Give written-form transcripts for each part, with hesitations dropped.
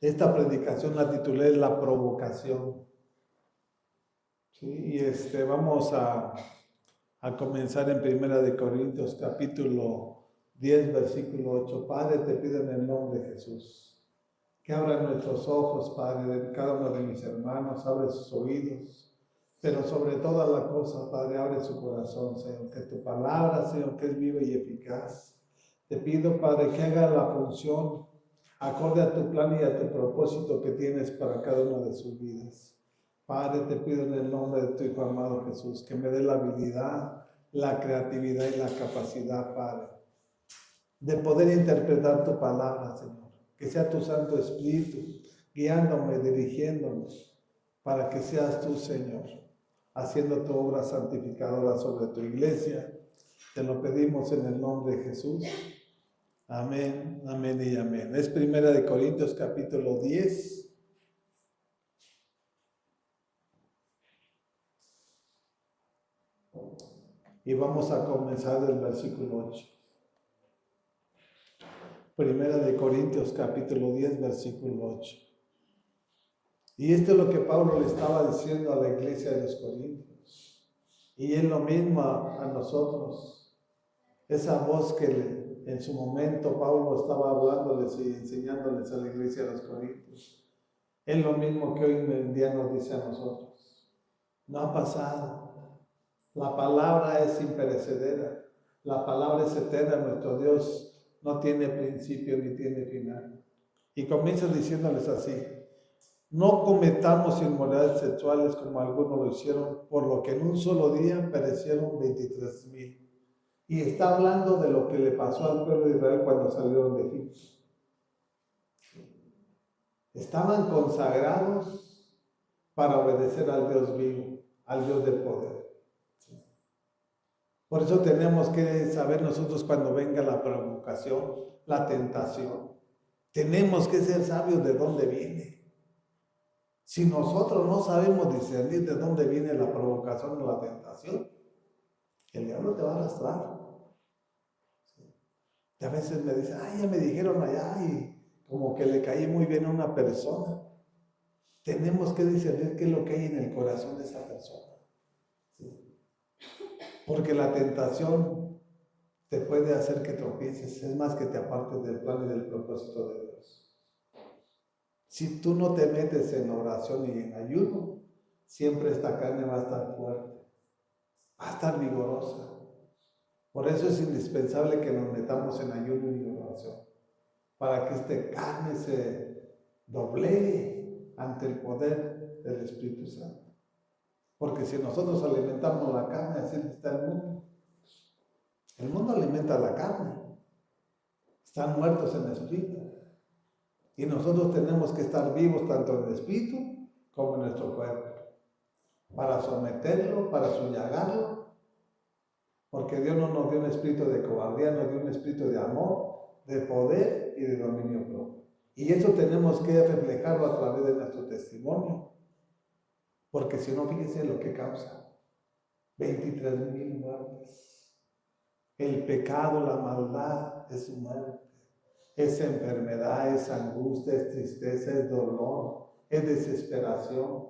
Esta predicación la titulé La provocación. Sí, y vamos a comenzar en Primera de Corintios, capítulo 10, versículo 8. Padre, te pido en el nombre de Jesús, que abran nuestros ojos, Padre, de cada uno de mis hermanos, abre sus oídos, pero sobre todas las cosas, Padre, abre su corazón, Señor, que tu palabra, Señor, que es viva y eficaz. Te pido, Padre, que haga la función acorde a tu plan y a tu propósito que tienes para cada una de sus vidas. Padre, te pido en el nombre de tu Hijo amado Jesús, que me dé la habilidad, la creatividad y la capacidad, Padre, de poder interpretar tu palabra, Señor. Que sea tu Santo Espíritu guiándome, dirigiéndome, para que seas tú, Señor, haciendo tu obra santificadora sobre tu iglesia. Te lo pedimos en el nombre de Jesús. Amén, amén y amén. Es Primera de Corintios capítulo 10. Y vamos a comenzar del versículo 8. Primera de Corintios capítulo 10, versículo 8. Y esto es lo que Pablo le estaba diciendo a la iglesia de los Corintios. Y es lo mismo a nosotros. Esa voz que en su momento Pablo estaba hablándoles y enseñándoles a la iglesia de los Corintios. Es lo mismo que hoy en día nos dice a nosotros. No ha pasado. La palabra es imperecedera. La palabra es eterna. Nuestro Dios no tiene principio ni tiene final. Y comienza diciéndoles así: no cometamos inmoralidades sexuales como algunos lo hicieron, por lo que en un solo día perecieron 23,000. Y está hablando de lo que le pasó al pueblo de Israel cuando salieron de Egipto. Estaban consagrados para obedecer al Dios vivo, al Dios del poder. Por eso tenemos que saber nosotros cuando venga la provocación, la tentación. Tenemos que ser sabios de dónde viene. Si nosotros no sabemos discernir de dónde viene la provocación o la tentación, el diablo te va a arrastrar. Y a veces me dicen, ay, ya me dijeron allá, y como que le caí muy bien a una persona. Tenemos que discernir qué es lo que hay en el corazón de esa persona. ¿Sí? Porque la tentación te puede hacer que tropieces, es más que te apartes del plan y del propósito de Dios. Si tú no te metes en oración y en ayuno, siempre esta carne va a estar fuerte, va a estar vigorosa. Por eso es indispensable que nos metamos en ayuno y en oración, para que esta carne se doblegue ante el poder del Espíritu Santo. Porque si nosotros alimentamos la carne, así está el mundo. El mundo alimenta la carne. Están muertos en el espíritu. Y nosotros tenemos que estar vivos tanto en el espíritu como en nuestro cuerpo, para someterlo, para subyugarlo, porque Dios no nos dio un espíritu de cobardía, nos dio un espíritu de amor, de poder y de dominio propio. Y eso tenemos que reflejarlo a través de nuestro testimonio, porque si no, fíjense lo que causa: 23,000 muertes. El pecado, la maldad es muerte, es enfermedad, es angustia, es tristeza, es dolor, es desesperación.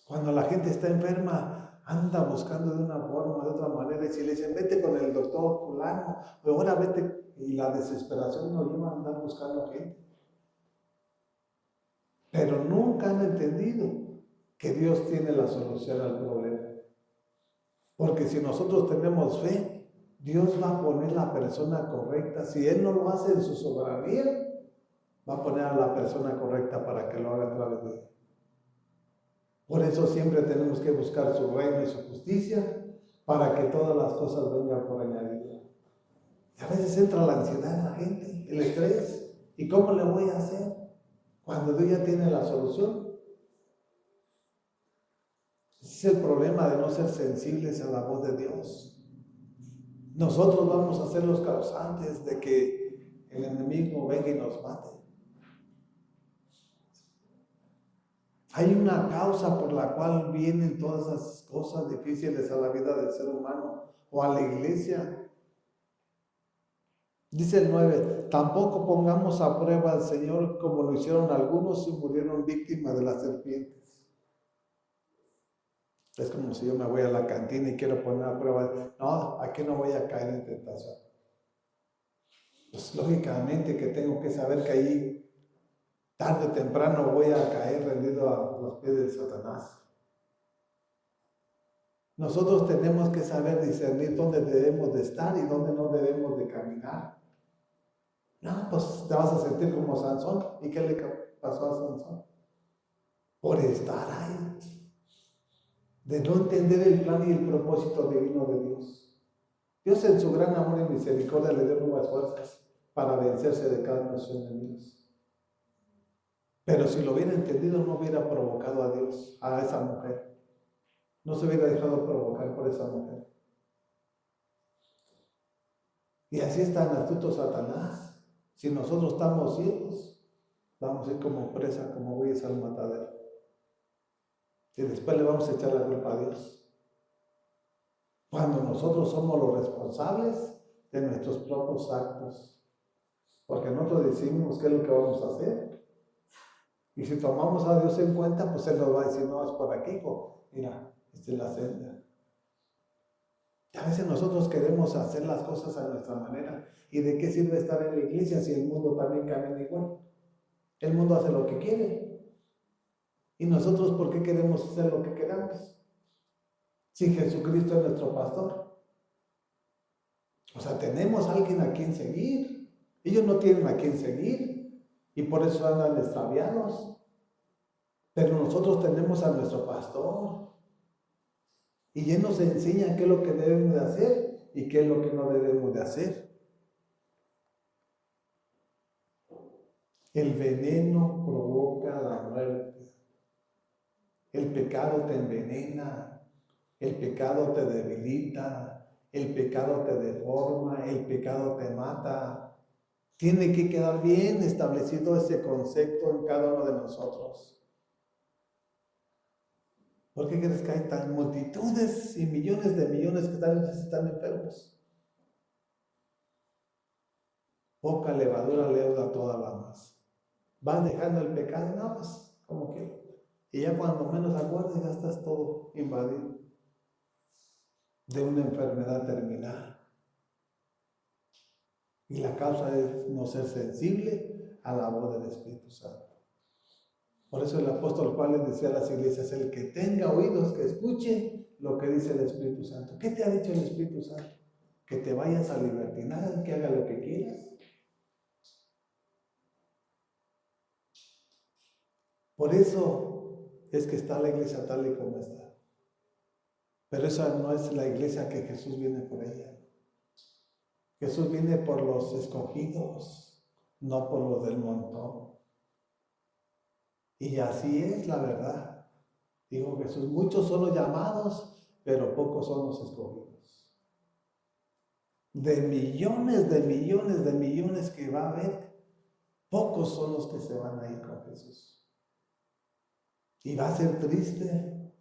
Cuando la gente está enferma, anda buscando de una forma, de otra manera, y si le dicen, vete con el doctor fulano, o ahora vete, y la desesperación nos lleva a andar buscando gente. Pero nunca han entendido que Dios tiene la solución al problema. Porque si nosotros tenemos fe, Dios va a poner la persona correcta. Si Él no lo hace en su soberanía, va a poner a la persona correcta para que lo haga a través de Él. Por eso siempre tenemos que buscar su reino y su justicia, para que todas las cosas vengan por añadidura. Y a veces entra la ansiedad en la gente, el estrés. ¿Y cómo le voy a hacer cuando Dios ya tiene la solución? Ese es el problema de no ser sensibles a la voz de Dios. Nosotros vamos a ser los causantes de que el enemigo venga y nos mate. Hay una causa por la cual vienen todas esas cosas difíciles a la vida del ser humano o a la iglesia. Dice el 9, tampoco pongamos a prueba al Señor como lo hicieron algunos y murieron víctimas de las serpientes. Es como si yo me voy a la cantina y quiero poner a prueba. No, aquí no voy a caer en tentación. Pues lógicamente que tengo que saber que ahí tarde o temprano voy a caer rendido a los pies de Satanás. Nosotros tenemos que saber discernir dónde debemos de estar y dónde no debemos de caminar. No, pues te vas a sentir como Sansón. ¿Y qué le pasó a Sansón? Por estar ahí, de no entender el plan y el propósito divino de Dios. Dios en su gran amor y misericordia le dio nuevas fuerzas para vencerse de cada uno de sus enemigos. Pero si lo hubiera entendido, no hubiera provocado a Dios, a esa mujer. No se hubiera dejado provocar por esa mujer. Y así es tan astuto Satanás. Si nosotros estamos ciegos, vamos a ir como presa, como bueyes al matadero. Y después le vamos a echar la culpa a Dios. Cuando nosotros somos los responsables de nuestros propios actos. Porque nosotros decidimos qué es lo que vamos a hacer. Y si tomamos a Dios en cuenta, pues Él nos va a decir, no, es por aquí, hijo. Mira, esta es la senda. Y a veces nosotros queremos hacer las cosas a nuestra manera. ¿Y de qué sirve estar en la iglesia si el mundo también camina igual? El mundo hace lo que quiere. ¿Y nosotros por qué queremos hacer lo que queramos? Si Jesucristo es nuestro pastor. O sea, tenemos a alguien a quien seguir. Ellos no tienen a quien seguir. Y por eso andan extraviados. Pero nosotros tenemos a nuestro pastor. Y Él nos enseña qué es lo que debemos de hacer y qué es lo que no debemos de hacer. El veneno provoca la muerte. El pecado te envenena. El pecado te debilita. El pecado te deforma. El pecado te mata. Tiene que quedar bien establecido ese concepto en cada uno de nosotros. ¿Por qué crees que hay tan multitudes y millones de millones que están enfermos? Poca levadura leuda toda la masa. Van dejando el pecado, no, pues, como que. Y ya cuando menos acuerdas, ya estás todo invadido de una enfermedad terminal. Y la causa es no ser sensible a la voz del Espíritu Santo. Por eso el apóstol Juan les decía a las iglesias, el que tenga oídos que escuche lo que dice el Espíritu Santo. ¿Qué te ha dicho el Espíritu Santo? Que te vayas a libertinaje, que haga lo que quieras. Por eso es que está la iglesia tal y como está. Pero esa no es la iglesia que Jesús viene por ella. Jesús viene por los escogidos, no por los del montón. Y así es la verdad. Dijo Jesús, muchos son los llamados, pero pocos son los escogidos. De millones, de millones, de millones que va a haber, pocos son los que se van a ir con Jesús. Y va a ser triste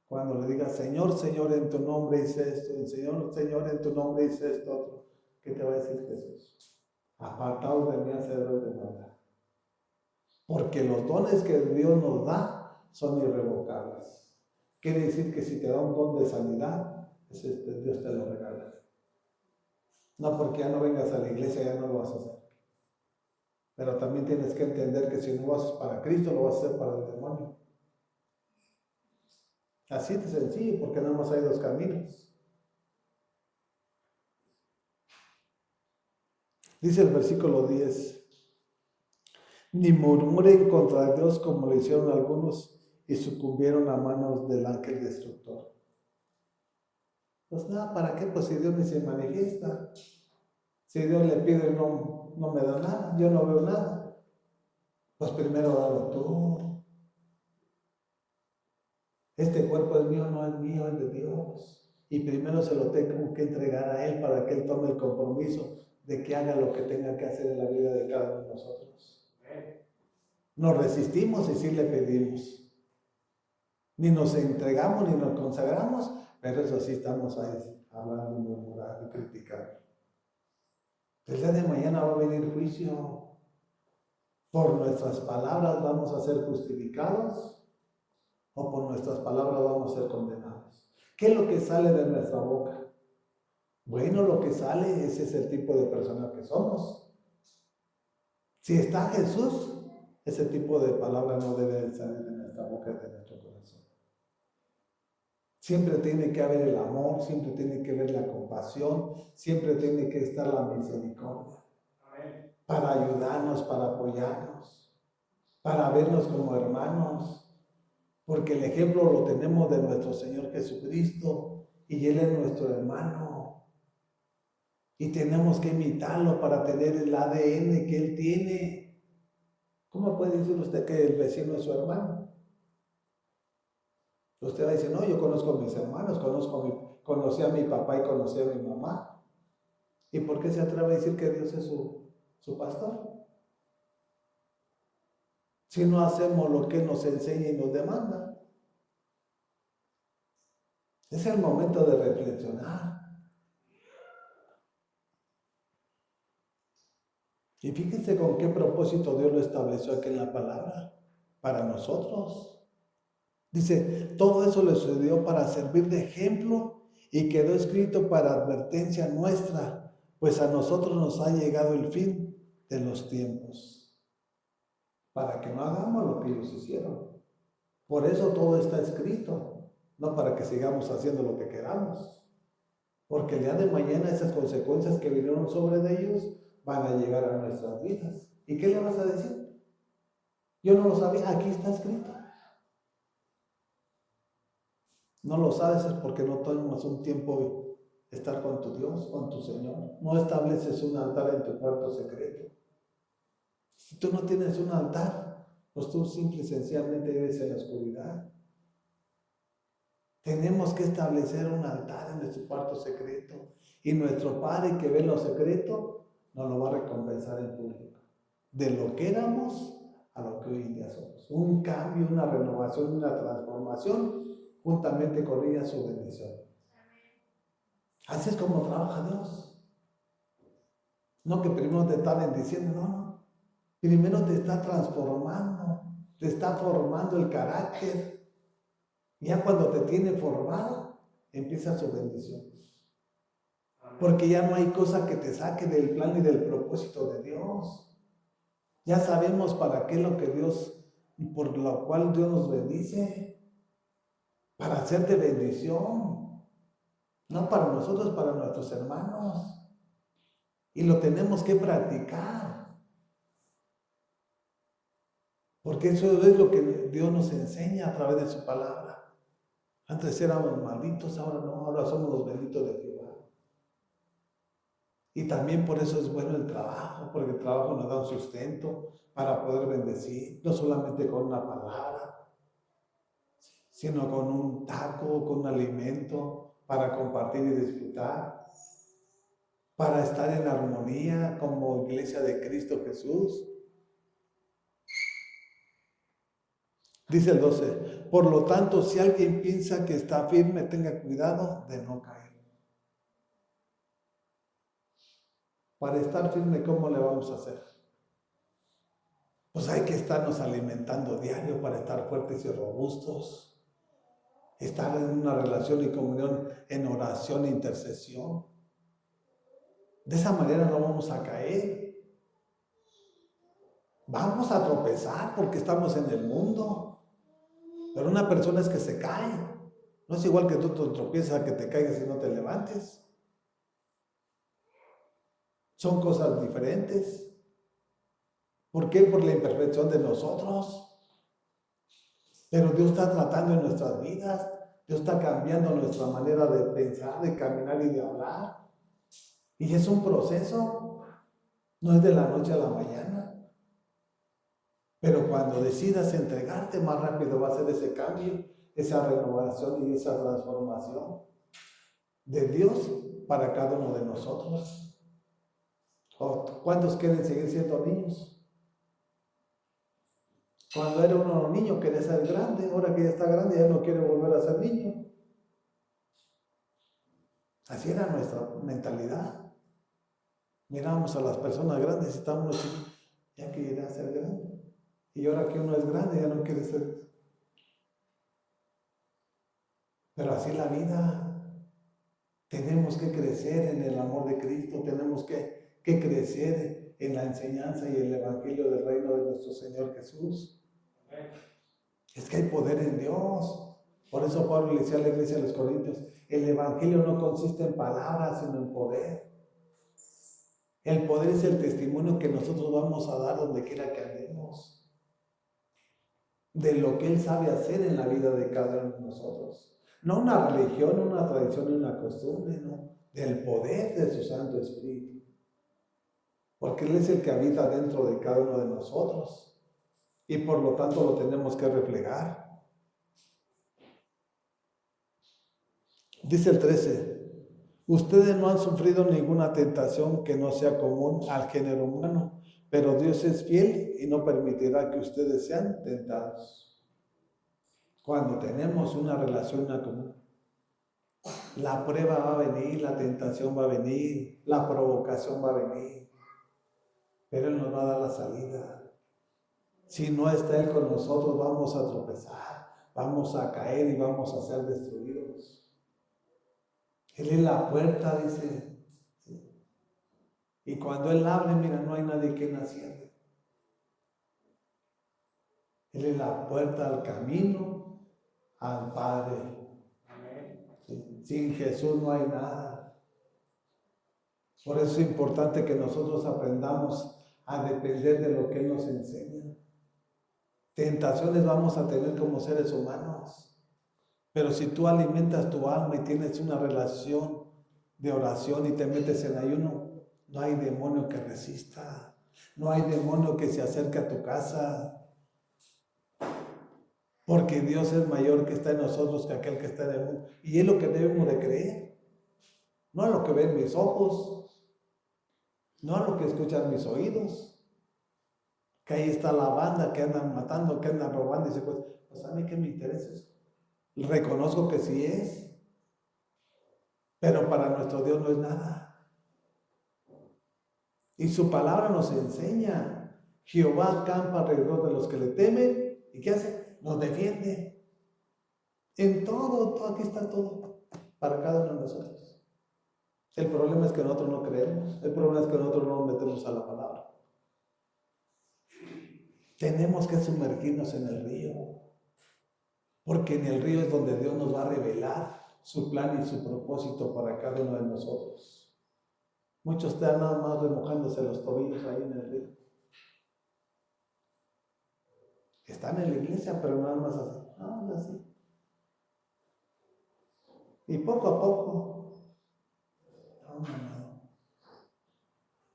cuando le digas, Señor, Señor, en tu nombre hice esto, Señor, Señor, en tu nombre hice esto otro. ¿Qué te va a decir Jesús? Apartaos de mí, hacedores de maldad. Porque los dones que Dios nos da son irrevocables. Quiere decir que si te da un don de sanidad, Dios te lo regala. No porque ya no vengas a la iglesia, ya no lo vas a hacer. Pero también tienes que entender que si no vas para Cristo, lo vas a hacer para el demonio. Así de sencillo, porque nada más hay dos caminos. Dice el versículo 10, ni murmuren contra Dios como lo hicieron algunos y sucumbieron a manos del ángel destructor. Pues nada, ¿para qué? Pues si Dios ni se manifiesta. Si Dios le pide no me da nada, yo no veo nada. Pues primero dalo tú. Este cuerpo es mío, no es mío, es de Dios. Y primero se lo tengo que entregar a Él para que Él tome el compromiso de que haga lo que tenga que hacer en la vida de cada uno de nosotros. Nos resistimos y sí le pedimos. Ni nos entregamos ni nos consagramos, pero eso sí estamos ahí hablando, murmurando y criticando. El día de mañana va a venir juicio. ¿Por nuestras palabras vamos a ser justificados o por nuestras palabras vamos a ser condenados? ¿Qué es lo que sale de nuestra boca? Bueno, lo que sale, ese es el tipo de persona que somos. Si está Jesús, ese tipo de palabra no debe salir de nuestra boca, de nuestro corazón. Siempre tiene que haber el amor, siempre tiene que haber la compasión, siempre tiene que estar la misericordia. Amén. Para ayudarnos, para apoyarnos, para vernos como hermanos, porque el ejemplo lo tenemos de nuestro Señor Jesucristo y Él es nuestro hermano. Y tenemos que imitarlo para tener el ADN que Él tiene. ¿Cómo puede decir usted que el vecino es su hermano? Usted va a decir, no, yo conozco a mis hermanos, conocí a mi papá y conocí a mi mamá. ¿Y por qué se atreve a decir que Dios es su pastor? Si no hacemos lo que Él nos enseña y nos demanda. Es el momento de reflexionar. Y fíjense con qué propósito Dios lo estableció aquí en la palabra, para nosotros. Dice, todo eso le sucedió para servir de ejemplo y quedó escrito para advertencia nuestra, pues a nosotros nos ha llegado el fin de los tiempos, para que no hagamos lo que ellos hicieron. Por eso todo está escrito, no para que sigamos haciendo lo que queramos, porque el día de mañana esas consecuencias que vinieron sobre de ellos van a llegar a nuestras vidas. ¿Y qué le vas a decir? Yo no lo sabía, aquí está escrito. No lo sabes es porque no tomas un tiempo de estar con tu Dios, con tu Señor. No estableces un altar en tu cuarto secreto. Si tú no tienes un altar, pues tú simple y sencillamente vives en la oscuridad. Tenemos que establecer un altar en nuestro cuarto secreto. Y nuestro Padre que ve lo secreto, nos lo va a recompensar en público. De lo que éramos a lo que hoy en día somos. Un cambio, una renovación, una transformación, juntamente con ella su bendición. Así es como trabaja Dios. No que primero te está bendiciendo, no. Primero te está transformando, te está formando el carácter. Ya cuando te tiene formado, empieza su bendición. Porque ya no hay cosa que te saque del plan y del propósito de Dios. Ya sabemos para qué es lo que Dios, por lo cual Dios nos bendice. Para hacer de bendición. No para nosotros, para nuestros hermanos. Y lo tenemos que practicar. Porque eso es lo que Dios nos enseña a través de su palabra. Antes éramos malditos, ahora no, ahora somos los benditos de Jehová. Y también por eso es bueno el trabajo, porque el trabajo nos da un sustento para poder bendecir, no solamente con una palabra, sino con un taco, con un alimento para compartir y disfrutar, para estar en armonía como iglesia de Cristo Jesús. Dice el 12, por lo tanto, si alguien piensa que está firme, tenga cuidado de no caer. Para estar firme, ¿cómo le vamos a hacer? Pues hay que estarnos alimentando diario para estar fuertes y robustos. Estar en una relación y comunión, en oración e intercesión. De esa manera no vamos a caer. Vamos a tropezar porque estamos en el mundo. Pero una persona es que se cae. No es igual que tú te tropiezas, que te caigas y no te levantes. Son cosas diferentes. ¿Por qué? Por la imperfección de nosotros. Pero Dios está tratando en nuestras vidas. Dios está cambiando nuestra manera de pensar, de caminar y de hablar. Y es un proceso. No es de la noche a la mañana. Pero cuando decidas entregarte, más rápido va a ser ese cambio, esa renovación y esa transformación de Dios para cada uno de nosotros. ¿Cuántos quieren seguir siendo niños? Cuando era uno niño quería ser grande, ahora que ya está grande ya no quiere volver a ser niño. Así era nuestra mentalidad. Miramos a las personas grandes y estamos los chicos, ya quería ser grande. Y ahora que uno es grande, ya no quiere ser. Pero así la vida. Tenemos que crecer en el amor de Cristo, tenemos que crecer en la enseñanza y el evangelio del reino de nuestro Señor Jesús. Es que hay poder en Dios. Por eso Pablo le decía a la iglesia de los Corintios, el evangelio no consiste en palabras, sino en poder. El poder es el testimonio que nosotros vamos a dar donde quiera que andemos, de lo que Él sabe hacer en la vida de cada uno de nosotros. No una religión, una tradición, una costumbre, no. Del poder de su Santo Espíritu. Porque Él es el que habita dentro de cada uno de nosotros. Y por lo tanto lo tenemos que reflejar. Dice el 13. Ustedes no han sufrido ninguna tentación que no sea común al género humano. Pero Dios es fiel y no permitirá que ustedes sean tentados. Cuando tenemos una relación común, la prueba va a venir, la tentación va a venir, la provocación va a venir, pero Él nos va a dar la salida. Si no está Él con nosotros, vamos a tropezar, vamos a caer y vamos a ser destruidos. Él es la puerta, dice. Y cuando Él abre, mira, no hay nadie que la cierre. Él es la puerta al camino, al Padre. ¿Sí? Sin Jesús no hay nada. Por eso es importante que nosotros aprendamos a depender de lo que Él nos enseña. Tentaciones vamos a tener como seres humanos, pero si tú alimentas tu alma y tienes una relación de oración y te metes en ayuno, no hay demonio que resista, no hay demonio que se acerque a tu casa. Porque Dios es mayor que está en nosotros que aquel que está en el mundo. Y es lo que debemos de creer. No a lo que ven mis ojos. No a lo que escuchan mis oídos. Que ahí está la banda que andan matando, que andan robando. Y dice, pues a mí qué me interesa eso. Reconozco que sí es. Pero para nuestro Dios no es nada. Y su palabra nos enseña. Jehová acampa alrededor de los que le temen. ¿Y qué hace? Nos defiende. En todo, aquí está todo para cada uno de nosotros. El problema es que nosotros no creemos. El problema es que nosotros no nos metemos a la palabra. Tenemos que sumergirnos en el río, porque en el río es donde Dios nos va a revelar su plan y su propósito para cada uno de nosotros. Muchos están nada más remojándose los tobillos ahí en el río. Están en la iglesia, pero nada más así. Y poco a poco, no.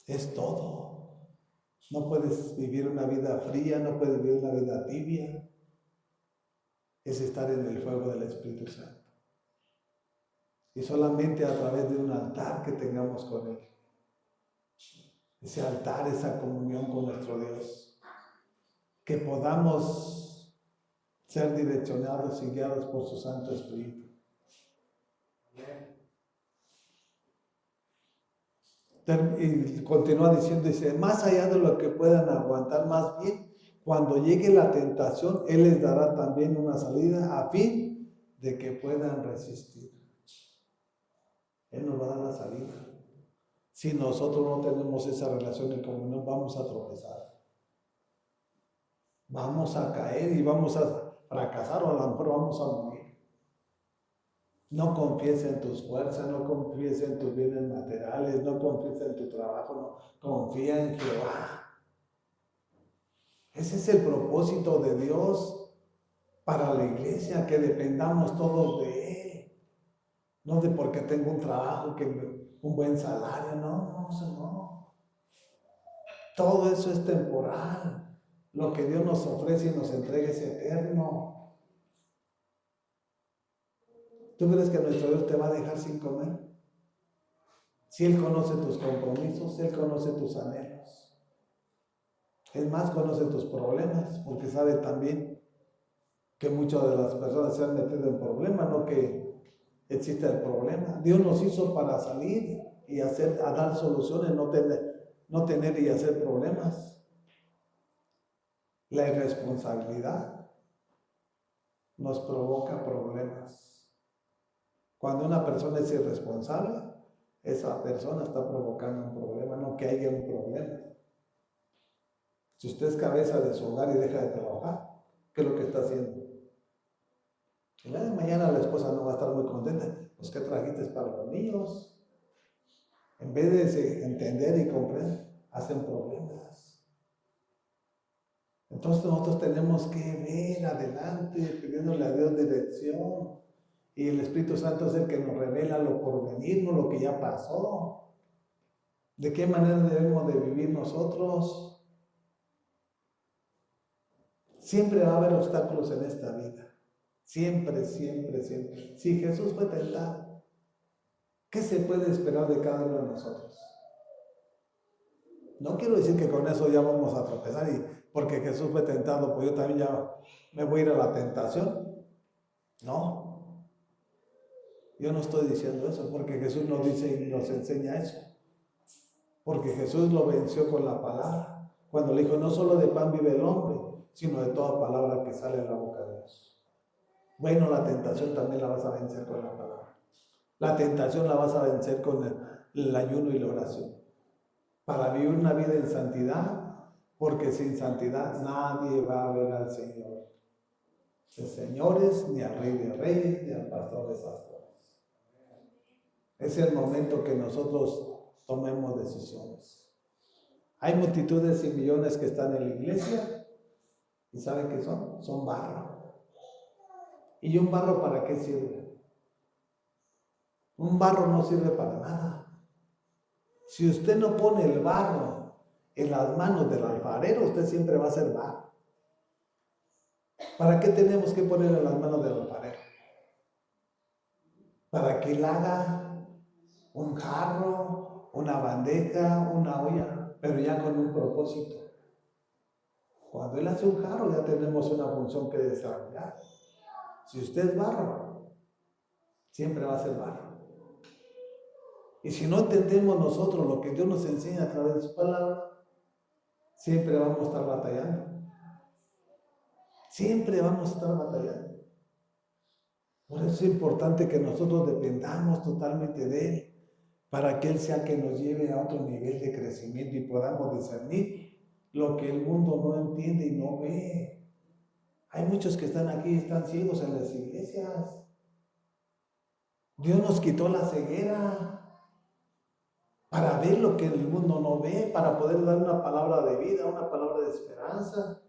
Es todo. No puedes vivir una vida fría, no puedes vivir una vida tibia. Es estar en el fuego del Espíritu Santo. Y solamente a través de un altar que tengamos con Él. Ese altar, esa comunión con nuestro Dios. Que podamos ser direccionados y guiados por su Santo Espíritu. Y continúa diciendo, dice, más allá de lo que puedan aguantar, más bien, cuando llegue la tentación, Él les dará también una salida a fin de que puedan resistir. Él nos va a dar la salida. Si nosotros no tenemos esa relación de comunión, vamos a tropezar. Vamos a caer y vamos a fracasar o a lo mejor vamos a morir. No confíes en tus fuerzas, no confíes en tus bienes materiales, no confíes en tu trabajo, no, confía en Jehová. Ese es el propósito de Dios para la iglesia, que dependamos todos de Él. No de porque tengo un trabajo, un buen salario, no. Todo eso es temporal. Lo que Dios nos ofrece y nos entrega es eterno. ¿Tú crees que nuestro Dios te va a dejar sin comer? Si Él conoce tus compromisos, Él conoce tus anhelos. Es más, conoce tus problemas, porque sabe también que muchas de las personas se han metido en problemas, no que existe el problema. Dios nos hizo para salir y a dar soluciones, no tener y hacer problemas. La irresponsabilidad nos provoca problemas. Cuando una persona es irresponsable, esa persona está provocando un problema, no que haya un problema. Si usted es cabeza de su hogar y deja de trabajar, ¿qué es lo que está haciendo? El día de mañana la esposa no va a estar muy contenta. Pues, ¿qué trajiste para los niños? En vez de entender y comprender, hacen problemas. Entonces nosotros tenemos que ver adelante, pidiéndole a Dios dirección. Y el Espíritu Santo es el que nos revela lo por venir, no lo que ya pasó. ¿De qué manera debemos de vivir nosotros? Siempre va a haber obstáculos en esta vida. Siempre, siempre, siempre. Si Jesús fue tentado, ¿qué se puede esperar de cada uno de nosotros? No quiero decir que con eso ya vamos a tropezar y porque Jesús fue tentado, pues yo también ya me voy a ir a la tentación. No, yo no estoy diciendo eso, porque Jesús nos dice y nos enseña eso. Porque Jesús lo venció con la palabra. Cuando le dijo, no solo de pan vive el hombre, sino de toda palabra que sale de la boca de Dios. Bueno, la tentación también la vas a vencer con la palabra. La tentación la vas a vencer con el ayuno y la oración. Para vivir una vida en santidad, porque sin santidad nadie va a ver al Señor. De señores, ni al Rey de Reyes, ni al Pastor de Pastores. Es el momento que nosotros tomemos decisiones. Hay multitudes y millones que están en la iglesia y ¿saben qué son? Son barro. ¿Y un barro para qué sirve? Un barro no sirve para nada. Si usted no pone el barro en las manos del alfarero, usted siempre va a ser barro. ¿Para qué tenemos que ponerlo en las manos del alfarero? Para que él haga un jarro, una bandeja, una olla, pero ya con un propósito. Cuando él hace un jarro, ya tenemos una función que desarrollar. Si usted es barro, siempre va a ser barro. Y si no entendemos nosotros lo que Dios nos enseña a través de su palabra, siempre vamos a estar batallando. Siempre vamos a estar batallando. Por eso es importante que nosotros dependamos totalmente de Él, para que Él sea que nos lleve a otro nivel de crecimiento y podamos discernir lo que el mundo no entiende y no ve. Hay muchos que están aquí y están ciegos en las iglesias. Dios nos quitó la ceguera para ver lo que el mundo no ve, para poder dar una palabra de vida, una palabra de esperanza.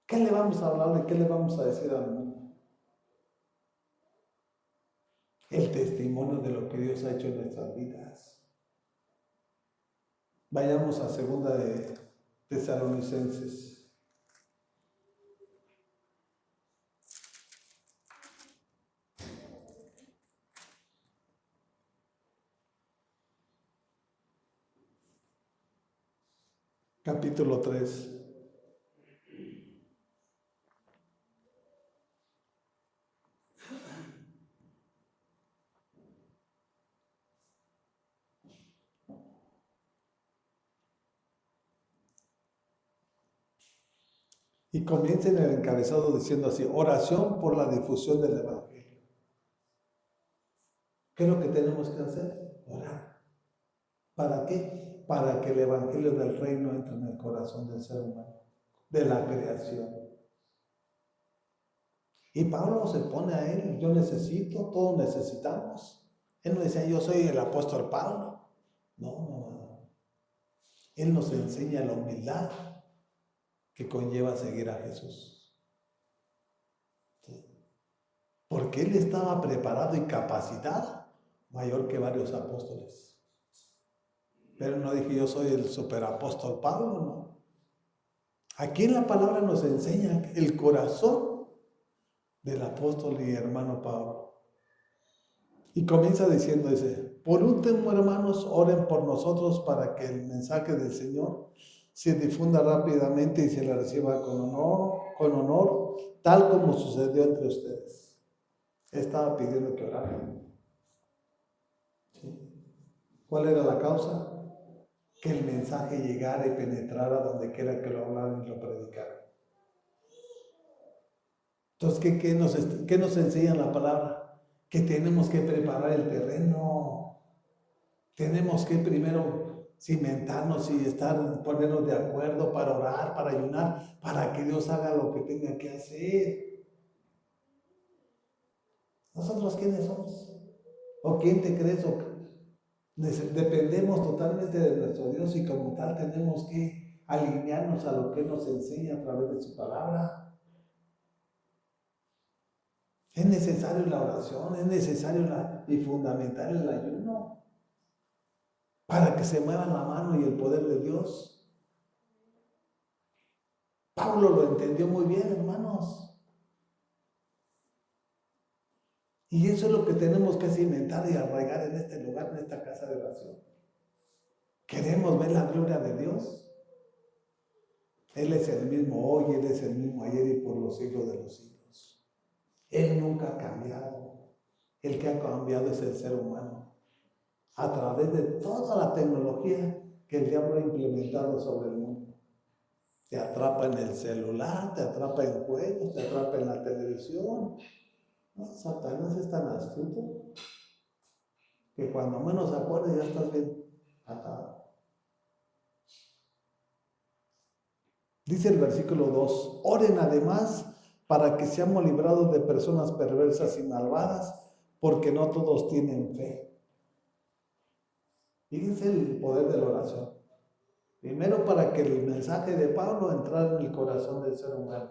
¿Qué le vamos a hablar? ¿De qué le vamos a decir al mundo? El testimonio de lo que Dios ha hecho en nuestras vidas. Vayamos a 2 de Tesalonicenses. Capítulo 3. Y comienza en el encabezado diciendo así: oración por la difusión del Evangelio. ¿Qué es lo que tenemos que hacer? Orar. ¿Para qué? Para que el Evangelio del reino entre en el corazón del ser humano, de la creación. Y Pablo se pone a él: yo necesito, todos necesitamos. Él no decía, yo soy el apóstol Pablo. No. Él nos enseña la humildad que conlleva seguir a Jesús. ¿Sí? Porque él estaba preparado y capacitado, mayor que varios apóstoles. Pero no dije, yo soy el superapóstol Pablo, no. Aquí en la palabra nos enseña el corazón del apóstol y hermano Pablo. Y comienza diciendo por último, hermanos, oren por nosotros para que el mensaje del Señor se difunda rápidamente y se le reciba con honor, tal como sucedió entre ustedes. Estaba pidiendo que oraran. ¿Sí? ¿Cuál era la causa? Que el mensaje llegara y penetrara donde quiera que lo hablaran y lo predicaran. Entonces, ¿qué nos enseña la palabra? Que tenemos que preparar el terreno. Tenemos que primero cimentarnos y ponernos de acuerdo para orar, para ayunar, para que Dios haga lo que tenga que hacer. ¿Nosotros quiénes somos? ¿O quién te crees? Dependemos totalmente de nuestro Dios y como tal tenemos que alinearnos a lo que nos enseña a través de su palabra. Es necesario la oración, es necesario y fundamental el ayuno para que se mueva la mano y el poder de Dios. Pablo lo entendió muy bien, hermanos. Y eso es lo que tenemos que cimentar y arraigar en este lugar, en esta casa de oración. ¿Queremos ver la gloria de Dios? Él es el mismo hoy, Él es el mismo ayer y por los siglos de los siglos. Él nunca ha cambiado. El que ha cambiado es el ser humano. A través de toda la tecnología que el diablo ha implementado sobre el mundo. Te atrapa en el celular, te atrapa en juegos, te atrapa en la televisión. No, Satanás es tan astuto que cuando menos acuerdes ya estás bien atado. Dice el versículo 2, oren además para que seamos librados de personas perversas y malvadas, porque no todos tienen fe. Fíjense el poder de la oración. Primero, para que el mensaje de Pablo entrara en el corazón del ser humano.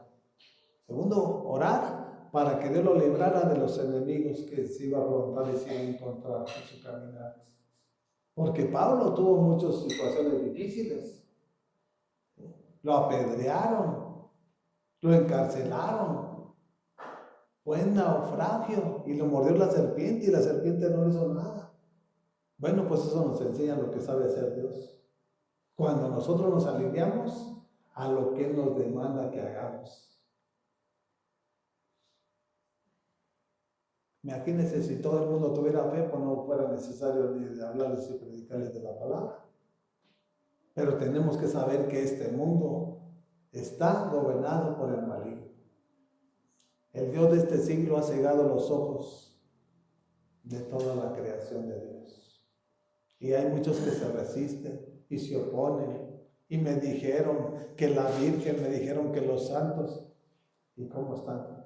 Segundo, orar para que Dios lo librara de los enemigos que se iba a afrontar y se iba a encontrar en su caminar. Porque Pablo tuvo muchas situaciones difíciles. Lo apedrearon, lo encarcelaron, fue en naufragio y lo mordió la serpiente y la serpiente no le hizo nada. Bueno, pues eso nos enseña lo que sabe hacer Dios. Cuando nosotros nos alineamos a lo que Él nos demanda que hagamos. Imagínense si todo el mundo tuviera fe, pues no fuera necesario ni de hablarles y predicarles de la palabra. Pero tenemos que saber que este mundo está gobernado por el maligno. El Dios de este siglo ha cegado los ojos de toda la creación de Dios. Y hay muchos que se resisten y se oponen. Y me dijeron que la Virgen, me dijeron que los santos. ¿Y cómo están?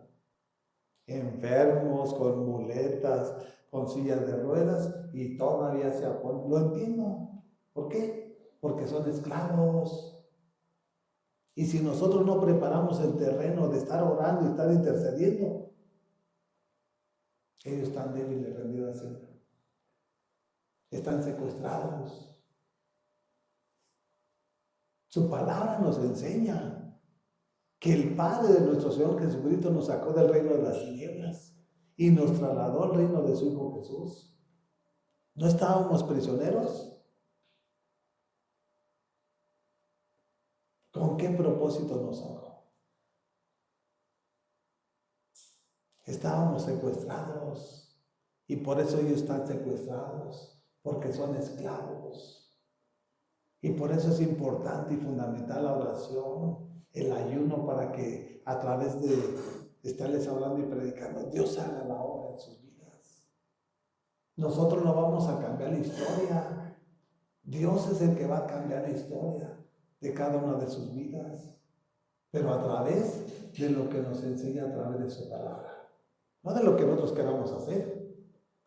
Enfermos, con muletas, con sillas de ruedas y todavía se oponen. Lo entiendo. ¿Por qué? Porque son esclavos. Y si nosotros no preparamos el terreno de estar orando y estar intercediendo, ellos están débiles, rendidos siempre. Están secuestrados. Su palabra nos enseña que el Padre de nuestro Señor Jesucristo nos sacó del reino de las tinieblas y nos trasladó al reino de su Hijo Jesús. ¿No estábamos prisioneros? ¿Con qué propósito nos sacó? Estábamos secuestrados y por eso ellos están secuestrados, porque son esclavos. Y por eso es importante y fundamental la oración, el ayuno, para que a través de estarles hablando y predicando, Dios haga la obra en sus vidas. Nosotros no vamos a cambiar la historia. Dios es el que va a cambiar la historia de cada una de sus vidas, pero a través de lo que nos enseña a través de su palabra, no de lo que nosotros queramos hacer.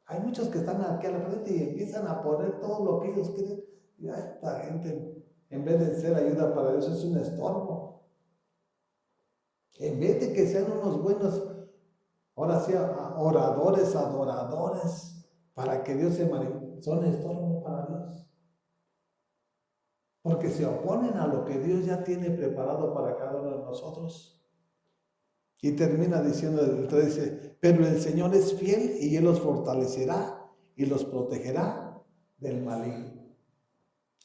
Hay muchos que están aquí a la frente y empiezan a poner todo lo que ellos quieren. Y esta gente, en vez de ser ayuda para Dios, es un estorbo. En vez de que sean unos buenos, ahora sí, oradores, adoradores, para que Dios se manifieste, son estorbo para Dios. Porque se oponen a lo que Dios ya tiene preparado para cada uno de nosotros. Y termina diciendo el 13, pero el Señor es fiel y Él los fortalecerá y los protegerá del maligno.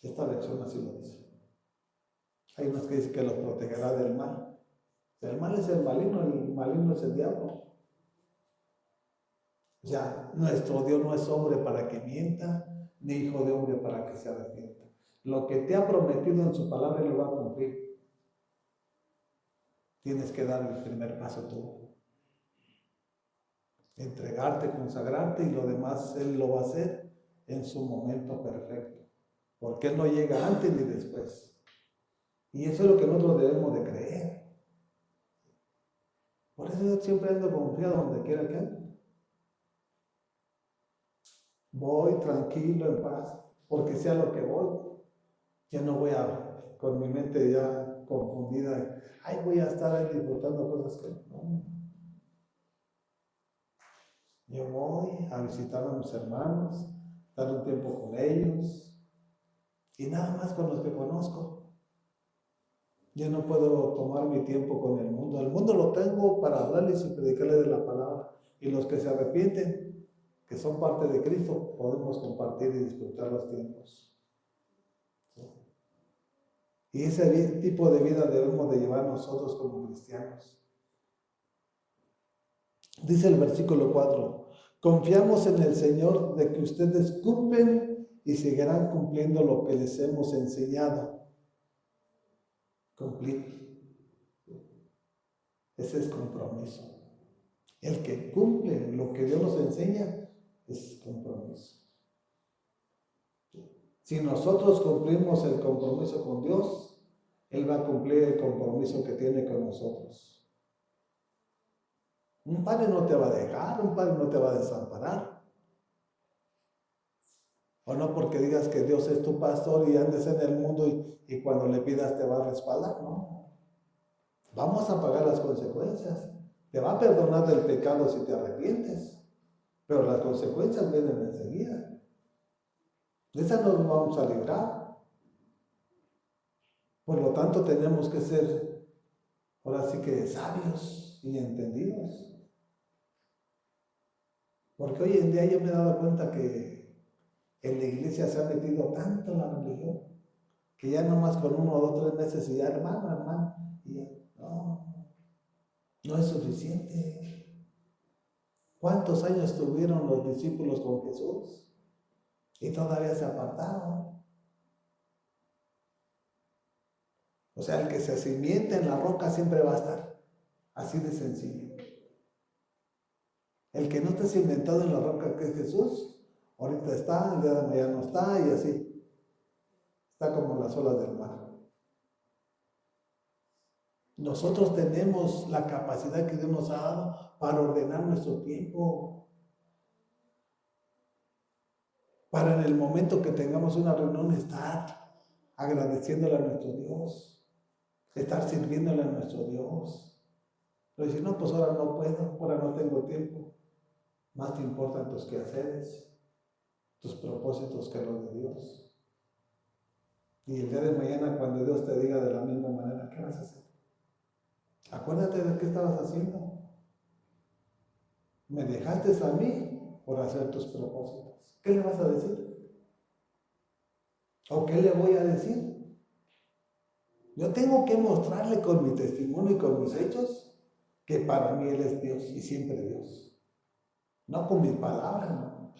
Esta versión así lo dice. Hay unos que dicen que los protegerá del mal. El mal es el maligno es el diablo. O sea, nuestro Dios no es hombre para que mienta, ni hijo de hombre para que se arrepienta. Lo que te ha prometido en su palabra, Él lo va a cumplir. Tienes que dar el primer paso tú. Entregarte, consagrarte, y lo demás Él lo va a hacer en su momento perfecto. Porque Él no llega antes ni después. Y eso es lo que nosotros debemos de creer. Por eso yo siempre ando confiado donde quiera que ande. Voy tranquilo, en paz, porque sea lo que voy. Ya no voy con mi mente ya confundida. Ay, voy a estar ahí disfrutando cosas que no. Yo voy a visitar a mis hermanos, dar un tiempo con ellos y nada más con los que conozco. Yo no puedo tomar mi tiempo con el mundo. El mundo lo tengo para hablarles y predicarles de la palabra. Y los que se arrepienten, que son parte de Cristo, podemos compartir y disfrutar los tiempos. Y ese tipo de vida debemos de llevar nosotros como cristianos. Dice el versículo 4, confiamos en el Señor de que ustedes cumplen y seguirán cumpliendo lo que les hemos enseñado. Cumplir. Ese es compromiso. El que cumple lo que Dios nos enseña es compromiso. Si nosotros cumplimos el compromiso con Dios, Él va a cumplir el compromiso que tiene con nosotros. Un padre no te va a dejar, un padre no te va a desamparar. O no porque digas que Dios es tu pastor y andes en el mundo y cuando le pidas te va a respaldar, no. Vamos a pagar las consecuencias. Te va a perdonar del pecado si te arrepientes, pero las consecuencias vienen enseguida. De esas no nos vamos a librar. Por lo tanto, tenemos que ser, ahora sí que sabios y entendidos. Porque hoy en día yo me he dado cuenta que en la iglesia se ha metido tanto en la religión que ya nomás con 1 o 2, 3 meses y ya hermano, y ya, no es suficiente. ¿Cuántos años tuvieron los discípulos con Jesús? Y todavía se apartaron. O sea, el que se cimienta en la roca siempre va a estar. Así de sencillo. El que no esté cimentado en la roca que es Jesús, ahorita está, el día de mañana no está, y así. Está como las olas del mar. Nosotros tenemos la capacidad que Dios nos ha dado para ordenar nuestro tiempo. Para en el momento que tengamos una reunión estar agradeciéndole a nuestro Dios, estar sirviéndole a nuestro Dios. Pero decir, no, pues ahora no puedo, ahora no tengo tiempo. Más te importan tus quehaceres, tus propósitos que los de Dios. Y el día de mañana, cuando Dios te diga de la misma manera, ¿qué vas a hacer? Acuérdate de qué estabas haciendo. Me dejaste a mí por hacer tus propósitos. ¿Qué le vas a decir? ¿O qué le voy a decir? Yo tengo que mostrarle con mi testimonio y con mis hechos que para mí Él es Dios y siempre Dios. No con mis palabras, no.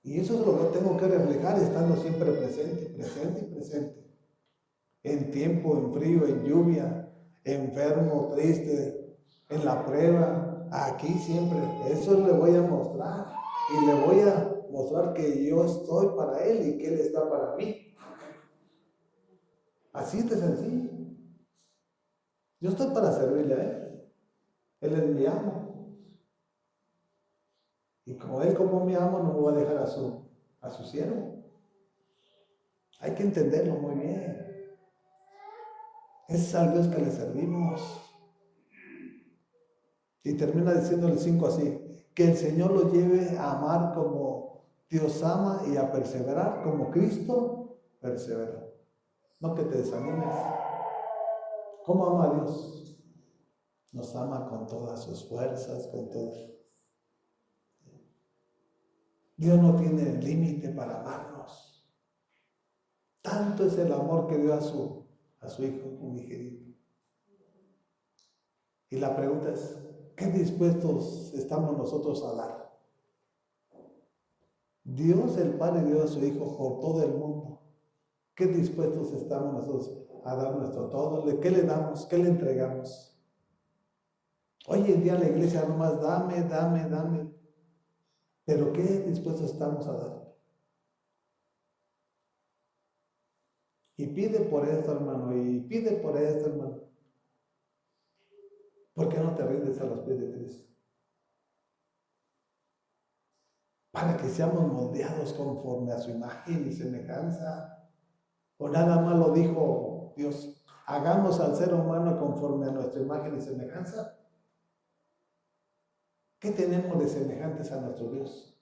Y eso es lo que tengo que reflejar estando siempre presente. En tiempo, en frío, en lluvia, enfermo, triste, en la prueba, aquí siempre. Eso le voy a mostrar. Y le voy a mostrar que yo estoy para Él y que Él está para mí. Así de sencillo. Yo estoy para servirle a Él. Él es mi amo. Y como Él como mi amo, no me va a dejar a su siervo. Hay que entenderlo muy bien. Ese es al Dios que le servimos. Y termina diciendo el 5 así: que el Señor lo lleve a amar como Dios ama y a perseverar como Cristo perseveró. No que te desanimes. ¿Cómo ama a Dios? Nos ama con todas sus fuerzas, con todo. Dios no tiene límite para amarnos. Tanto es el amor que dio a su Hijo unigénito. Y la pregunta es, ¿qué dispuestos estamos nosotros a dar? Dios el Padre dio a su Hijo por todo el mundo. ¿Qué dispuestos estamos nosotros a dar nuestro todo? ¿Qué le damos? ¿Qué le entregamos? Hoy en día la iglesia nomás dame, dame, dame. Pero ¿qué dispuestos estamos a dar? Y pide por esto, hermano, y pide por esto, hermano. ¿Por qué no te rindes a los pies de Cristo? Para que seamos moldeados conforme a su imagen y semejanza. O nada más lo dijo Dios, hagamos al ser humano conforme a nuestra imagen y semejanza. ¿Qué tenemos de semejantes a nuestro Dios?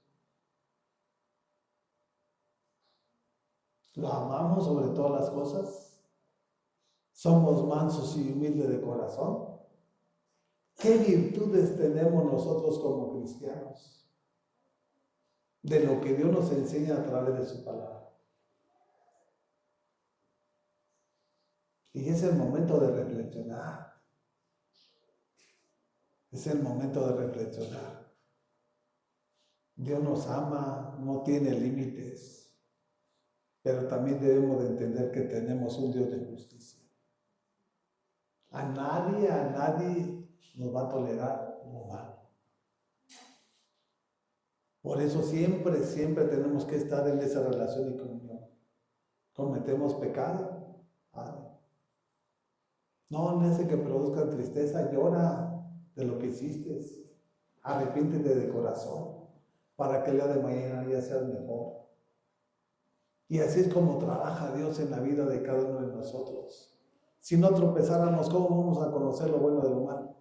¿Lo amamos sobre todas las cosas? ¿Somos mansos y humildes de corazón? ¿Qué virtudes tenemos nosotros como cristianos? De lo que Dios nos enseña a través de su palabra. Y es el momento de reflexionar. Es el momento de reflexionar. Dios nos ama, no tiene límites, pero también debemos de entender que tenemos un Dios de justicia. A nadie nos va a tolerar lo malo. Por eso siempre tenemos que estar en esa relación y comunión. Cometemos pecado, no hace que produzcan tristeza, llora de lo que hiciste, arrepíntete de corazón, para que el día de mañana ya seas mejor. Y así es como trabaja Dios en la vida de cada uno de nosotros. Si no tropezáramos, ¿cómo vamos a conocer lo bueno de lo malo?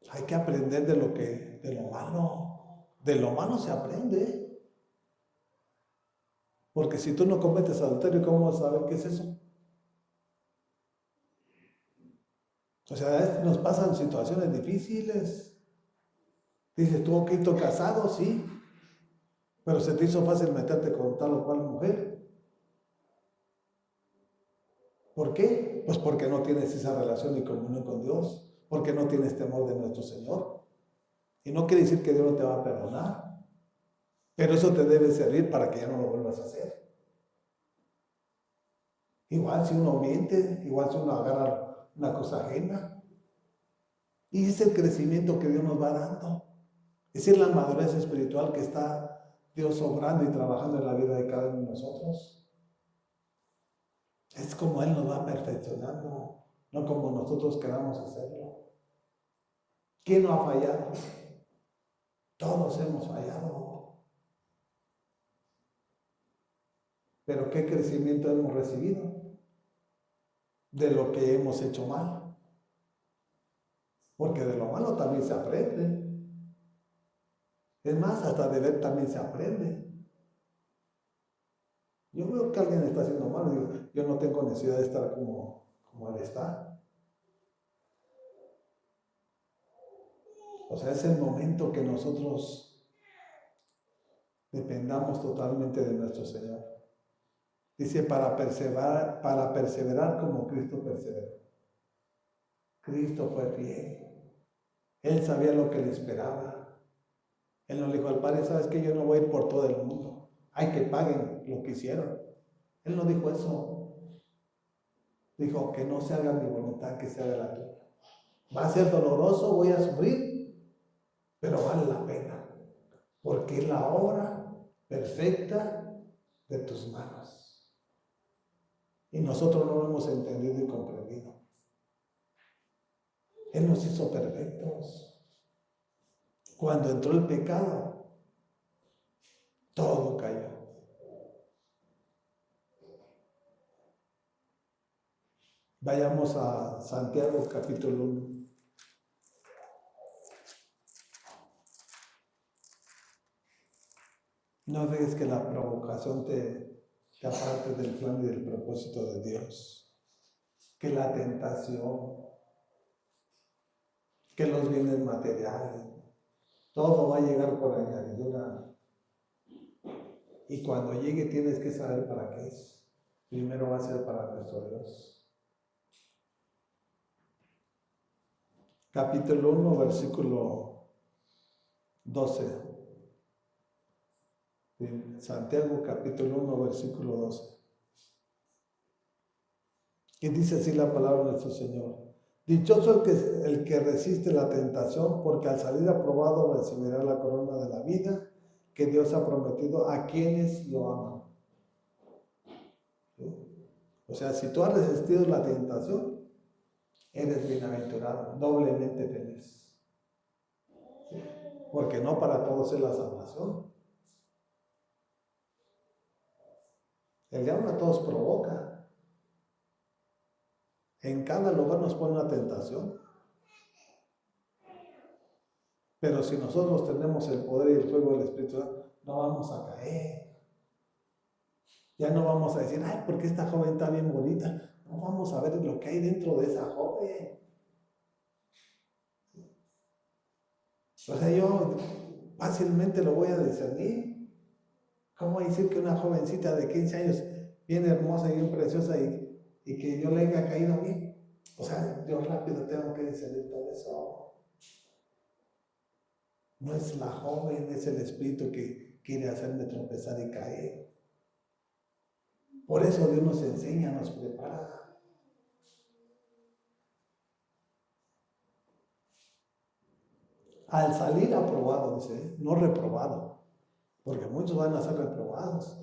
Hay que aprender de lo malo. De lo malo se aprende. Porque si tú no cometes adulterio, ¿cómo vas a saber qué es eso? O sea, nos pasan situaciones difíciles. Dices tú, ok, estoy casado, sí, pero se te hizo fácil meterte con tal o cual mujer. ¿Por qué? Pues porque no tienes esa relación y comunión con Dios, porque no tienes temor de nuestro Señor. Y no quiere decir que Dios no te va a perdonar, pero eso te debe servir para que ya no lo vuelvas a hacer. Igual si uno miente, igual si uno agarra una cosa ajena. Y es el crecimiento que Dios nos va dando. Esa es la madurez espiritual que está Dios obrando y trabajando en la vida de cada uno de nosotros. Es como Él nos va perfeccionando, no como nosotros queramos hacerlo. ¿Quién no ha fallado? Todos hemos fallado. Pero ¿qué crecimiento hemos recibido? De lo que hemos hecho mal. Porque de lo malo también se aprende. Es más, hasta de ver también se aprende. Yo veo que alguien está haciendo mal, digo, yo no tengo necesidad de estar como él está. O sea, es el momento que nosotros dependamos totalmente de nuestro Señor. Dice, para perseverar como Cristo perseveró. Cristo fue fiel. Él sabía lo que le esperaba. Él nos dijo al Padre, ¿sabes qué? Yo no voy a ir por todo el mundo. Hay que paguen lo que hicieron. Él no dijo eso. Dijo, que no se haga mi voluntad, que se haga la tuya. Va a ser doloroso, voy a sufrir, pero vale la pena. Porque es la obra perfecta de tus manos. Y nosotros no lo hemos entendido y comprendido. Él nos hizo perfectos. Cuando entró el pecado, todo cayó. Vayamos a Santiago capítulo 1. No dejes que la provocación te aparte del plan y del propósito de Dios. Que la tentación, que los bienes materiales, todo va a llegar por añadidura. Y cuando llegue tienes que saber para qué es. Primero va a ser para nuestro Dios. Capítulo 1, versículo 12. Santiago capítulo 1, versículo 12. Y dice así la palabra de nuestro Señor. Dichoso el que resiste la tentación, porque al salir aprobado recibirá la corona de la vida que Dios ha prometido a quienes lo aman. ¿Sí? O sea, si tú has resistido la tentación, eres bienaventurado, doblemente feliz. ¿Sí? Porque no para todos es la salvación. El diablo a todos provoca. En cada lugar nos pone una tentación. Pero si nosotros tenemos el poder y el fuego del Espíritu Santo, no vamos a caer. Ya no vamos a decir, ay, porque esta joven está bien bonita. No vamos a ver lo que hay dentro de esa joven. O sea, yo fácilmente lo voy a discernir. ¿Cómo voy a decir que una jovencita de 15 años, bien hermosa y bien preciosa, y que yo le haya caído bien? O sea, yo rápido tengo que discernir todo eso. No es la joven, es el espíritu que quiere hacerme tropezar y caer. Por eso Dios nos enseña, nos prepara. Al salir aprobado, dice, no reprobado, porque muchos van a ser reprobados.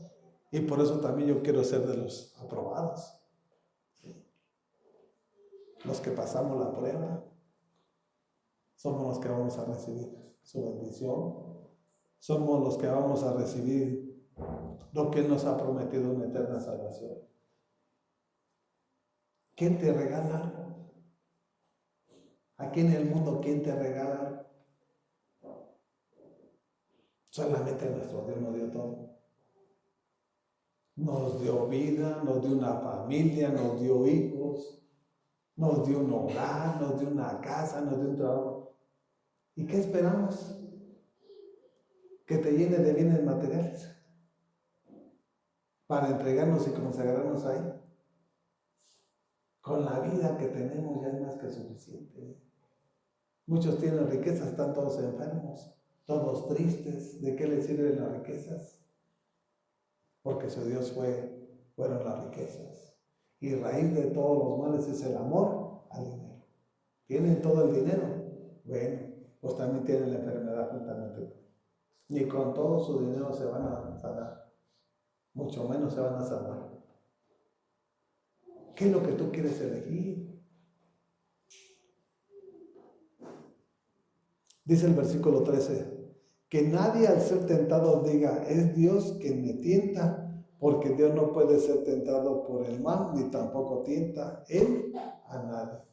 Y por eso también yo quiero ser de los aprobados. Los que pasamos la prueba, somos los que vamos a recibir su bendición. Somos los que vamos a recibir lo que Él nos ha prometido, una eterna salvación. ¿Quién te regala algo? Aquí en el mundo, ¿quién te regala algo? Solamente nuestro Dios nos dio todo. Nos dio vida, nos dio una familia, nos dio hijos, nos dio un hogar, nos dio una casa, nos dio un trabajo. ¿Y qué esperamos? Que te llene de bienes materiales para entregarnos y consagrarnos ahí. Con la vida que tenemos ya es más que suficiente. Muchos tienen riquezas, están todos enfermos, todos tristes. ¿De qué les sirven las riquezas? Porque su Dios fueron las riquezas. Y raíz de todos los males es el amor al dinero. ¿Tienen todo el dinero? Bueno, pues también tienen la enfermedad juntamente. Ni con todo su dinero se van a sanar. Mucho menos se van a salvar. ¿Qué es lo que tú quieres elegir? Dice el versículo 13, que nadie al ser tentado diga, es Dios quien me tienta, porque Dios no puede ser tentado por el mal, ni tampoco tienta Él a nadie.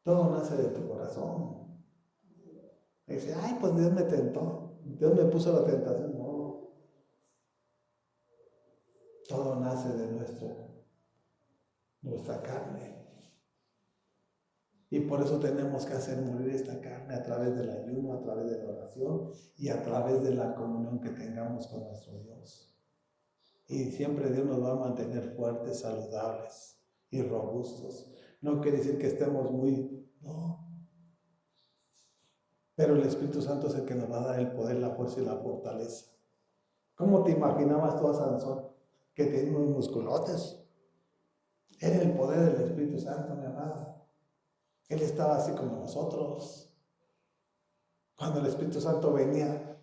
Todo nace de tu corazón. Dice, ay, pues Dios me tentó, Dios me puso la tentación. No. Todo nace de nuestra carne. Y por eso tenemos que hacer morir esta carne a través del ayuno, a través de la oración y a través de la comunión que tengamos con nuestro Dios. Y siempre Dios nos va a mantener fuertes, saludables y robustos. No quiere decir que estemos no. Pero el Espíritu Santo es el que nos va a dar el poder, la fuerza y la fortaleza. ¿Cómo te imaginabas tú a Sansón? Que tenía unos musculotes. Era el poder del Espíritu Santo, mi amado. Él estaba así como nosotros. Cuando el Espíritu Santo venía,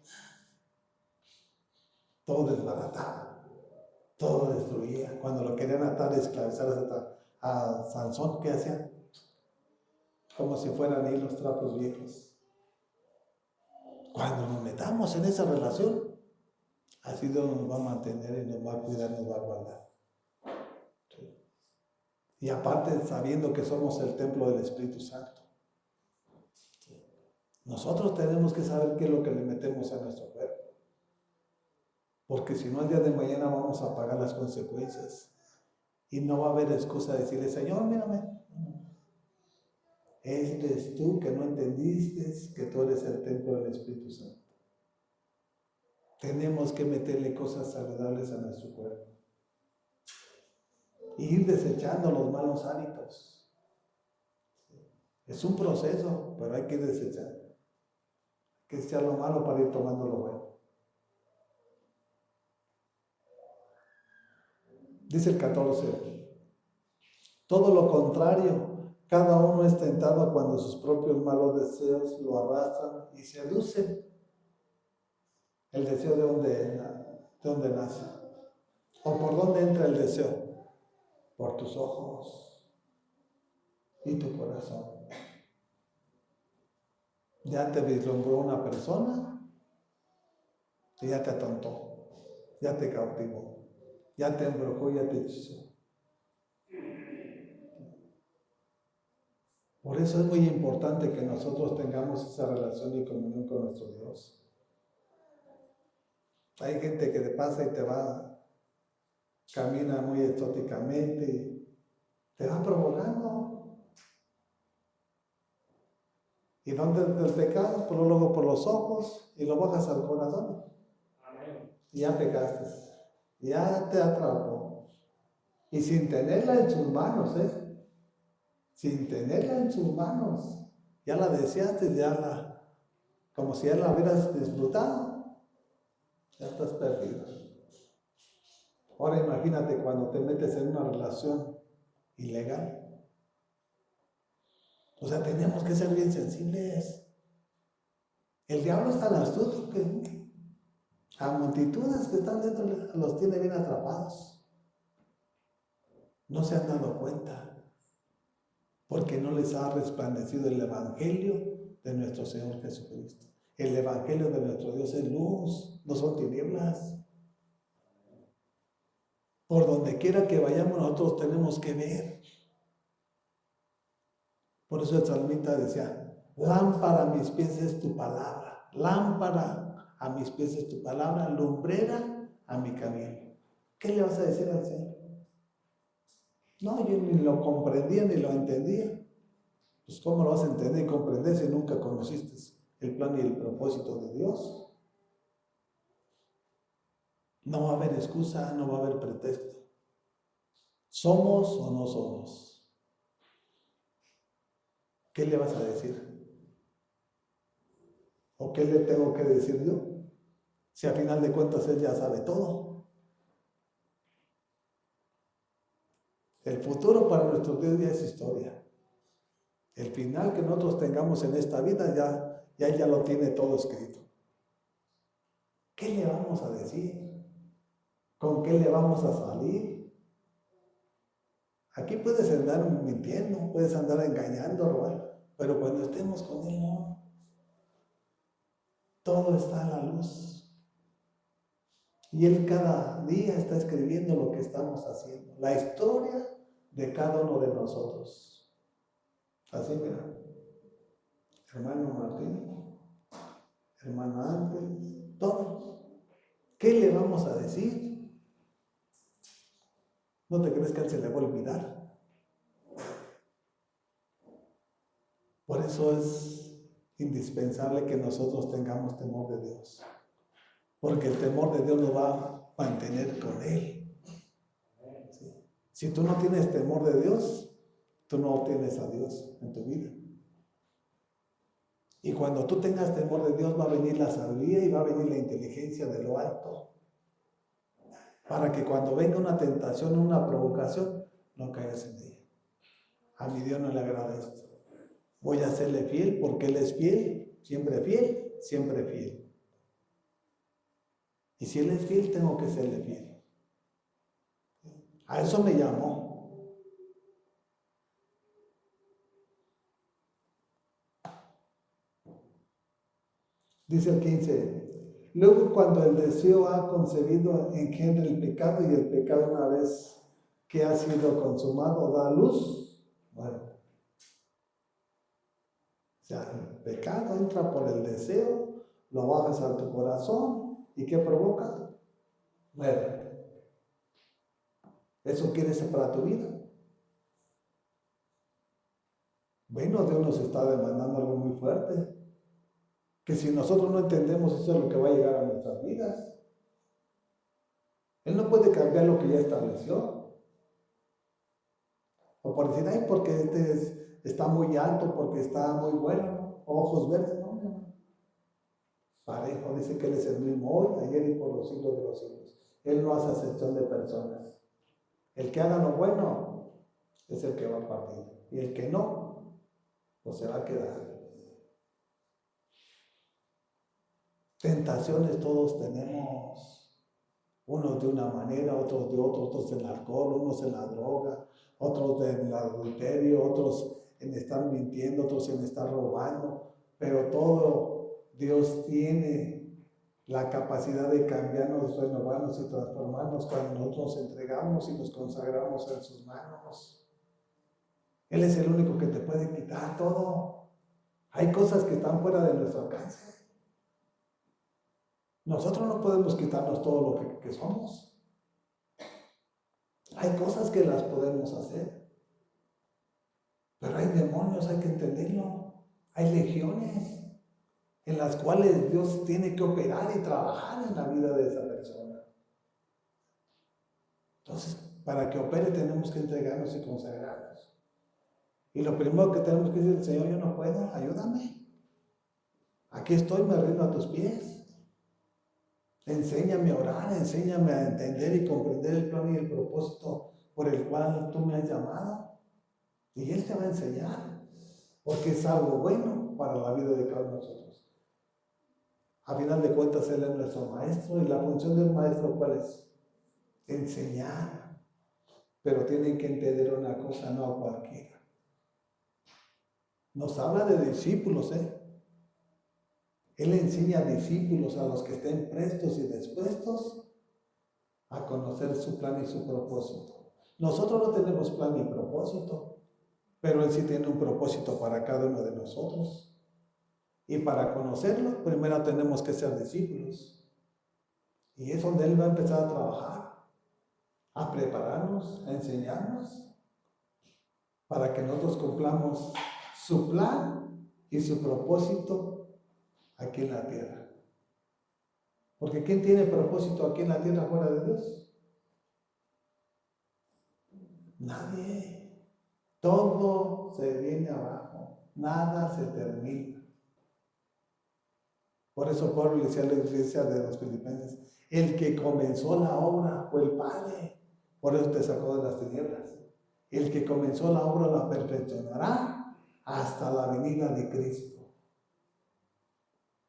todo desbarataba, todo destruía. Cuando lo querían atar, esclavizar a Sansón, ¿qué hacían? Como si fueran hilos, trapos viejos. Cuando nos metamos en esa relación, así Dios nos va a mantener y nos va a cuidar, nos va a guardar. ¿Sí? Y aparte, sabiendo que somos el templo del Espíritu Santo. ¿Sí? Nosotros tenemos que saber qué es lo que le metemos a nuestro cuerpo. Porque si no, el día de mañana vamos a pagar las consecuencias. Y no va a haber excusa de decirle, Señor, mírame. Eres tú que no entendiste que tú eres el templo del Espíritu Santo. Tenemos que meterle cosas saludables a nuestro cuerpo. Y ir desechando los malos hábitos. Es un proceso, pero hay que desechar. Hay que sea lo malo para ir tomando lo bueno. Dice el 14, todo lo contrario, cada uno es tentado cuando sus propios malos deseos lo arrastran y seducen. El deseo de dónde nace. ¿O por dónde entra el deseo? Por tus ojos y tu corazón. Ya te vislumbró una persona y ya te atontó, ya te cautivó, ya te embrujó, ya te hechizó. Por eso es muy importante que nosotros tengamos esa relación y comunión con nuestro Dios. Hay gente que te pasa y te va, camina muy exóticamente y te va provocando. ¿Y dónde el pecado? Pues luego por los ojos y lo bajas al corazón. Amén. Y ya pecaste, ya te atrapó. Y sin tenerla en sus manos, sin tenerla en sus manos, ya la deseaste, como si ya la hubieras disfrutado, ya estás perdido. Ahora imagínate cuando te metes en una relación ilegal. O sea, tenemos que ser bien sensibles. El diablo es tan astuto que a multitudes que están dentro los tiene bien atrapados. No se han dado cuenta porque no les ha resplandecido el evangelio de nuestro Señor Jesucristo. El evangelio de nuestro Dios es luz, no son tinieblas. Por donde quiera que vayamos nosotros tenemos que ver. Por eso el salmista decía, lámpara a mis pies es tu palabra, lámpara a mis pies es tu palabra, lumbrera a mi camino. ¿Qué le vas a decir al Señor? No, yo ni lo comprendía ni lo entendía. Pues ¿cómo lo vas a entender y comprender si nunca conociste el plan y el propósito de Dios? No va a haber excusa, no va a haber pretexto. ¿Somos o no somos? ¿Qué le vas a decir? ¿O qué le tengo que decir yo? Si a final de cuentas Él ya sabe todo. El futuro para nuestro Dios ya es historia. El final que nosotros tengamos en esta vida ya lo tiene todo escrito. ¿Qué le vamos a decir? ¿Con qué le vamos a salir? Aquí puedes andar mintiendo, puedes andar engañando, robando, pero cuando estemos con Él, no. Todo está a la luz. Y Él cada día está escribiendo lo que estamos haciendo, la historia de cada uno de nosotros. Así, mira, hermano Martín, hermano Ángel, todos. ¿Qué le vamos a decir? ¿No te crees que a Él se le va a olvidar? Por eso es indispensable que nosotros tengamos temor de Dios. Porque el temor de Dios nos va a mantener con Él. ¿Sí? Si tú no tienes temor de Dios, tú no obtienes a Dios en tu vida. Y cuando tú tengas temor de Dios, va a venir la sabiduría y va a venir la inteligencia de lo alto. Para que cuando venga una tentación, una provocación, no caigas en ella. A mi Dios no le agrada esto. Voy a serle fiel porque Él es fiel, siempre fiel. Y si Él es fiel, tengo que serle fiel. A eso me llamó. Dice el 15, luego cuando el deseo ha concebido, engendra el pecado, y el pecado, una vez que ha sido consumado, da luz. Bueno, o sea, el pecado entra por el deseo, lo bajas a tu corazón, ¿y qué provoca? Muerte. ¿Eso quieres para tu vida? Bueno, Dios nos está demandando algo muy fuerte. Que si nosotros no entendemos, eso es lo que va a llegar a nuestras vidas. Él no puede cambiar lo que ya estableció. O por decir, ay, porque está muy alto, porque está muy bueno, ojos verdes, no. parejo. Dice que Él es el mismo hoy, ayer y por los siglos de los siglos. Él no hace acepción de personas. El que haga lo bueno es el que va a partir. Y el que no, pues se va a quedar. Tentaciones todos tenemos. Unos de una manera, otros de otra, otros en el alcohol, unos en la droga, otros en el adulterio, otros en estar mintiendo, otros en estar robando. Pero todo Dios tiene la capacidad de cambiarnos, renovarnos y transformarnos cuando nosotros nos entregamos y nos consagramos en sus manos. Él es el único que te puede quitar todo. Hay cosas que están fuera de nuestro alcance. Nosotros no podemos quitarnos todo lo que somos. Hay cosas que las podemos hacer, pero hay demonios, hay que entenderlo. Hay legiones en las cuales Dios tiene que operar y trabajar en la vida de esa persona. Entonces, para que opere tenemos que entregarnos y consagrarnos. Y lo primero que tenemos que decir, Señor, yo no puedo, ayúdame. Aquí estoy, me rindo a tus pies. Enséñame a orar, enséñame a entender y comprender el plan y el propósito por el cual tú me has llamado. Y Él te va a enseñar, porque es algo bueno para la vida de cada uno de nosotros. A final de cuentas, Él es nuestro maestro, y la función del maestro, ¿cuál es? Enseñar. Pero tienen que entender una cosa, no a cualquiera. Nos habla de discípulos, Él enseña a discípulos, a los que estén prestos y dispuestos a conocer su plan y su propósito. Nosotros no tenemos plan ni propósito, pero Él sí tiene un propósito para cada uno de nosotros. Y para conocerlo, primero tenemos que ser discípulos. Y es donde Él va a empezar a trabajar, a prepararnos, a enseñarnos, para que nosotros cumplamos su plan y su propósito aquí en la tierra. Porque ¿quién tiene propósito aquí en la tierra fuera de Dios? Nadie. Todo se viene abajo, nada se termina. Por eso Pablo le decía a la iglesia de los filipenses, el que comenzó la obra fue el Padre, por eso te sacó de las tinieblas. El que comenzó la obra la perfeccionará hasta la venida de Cristo.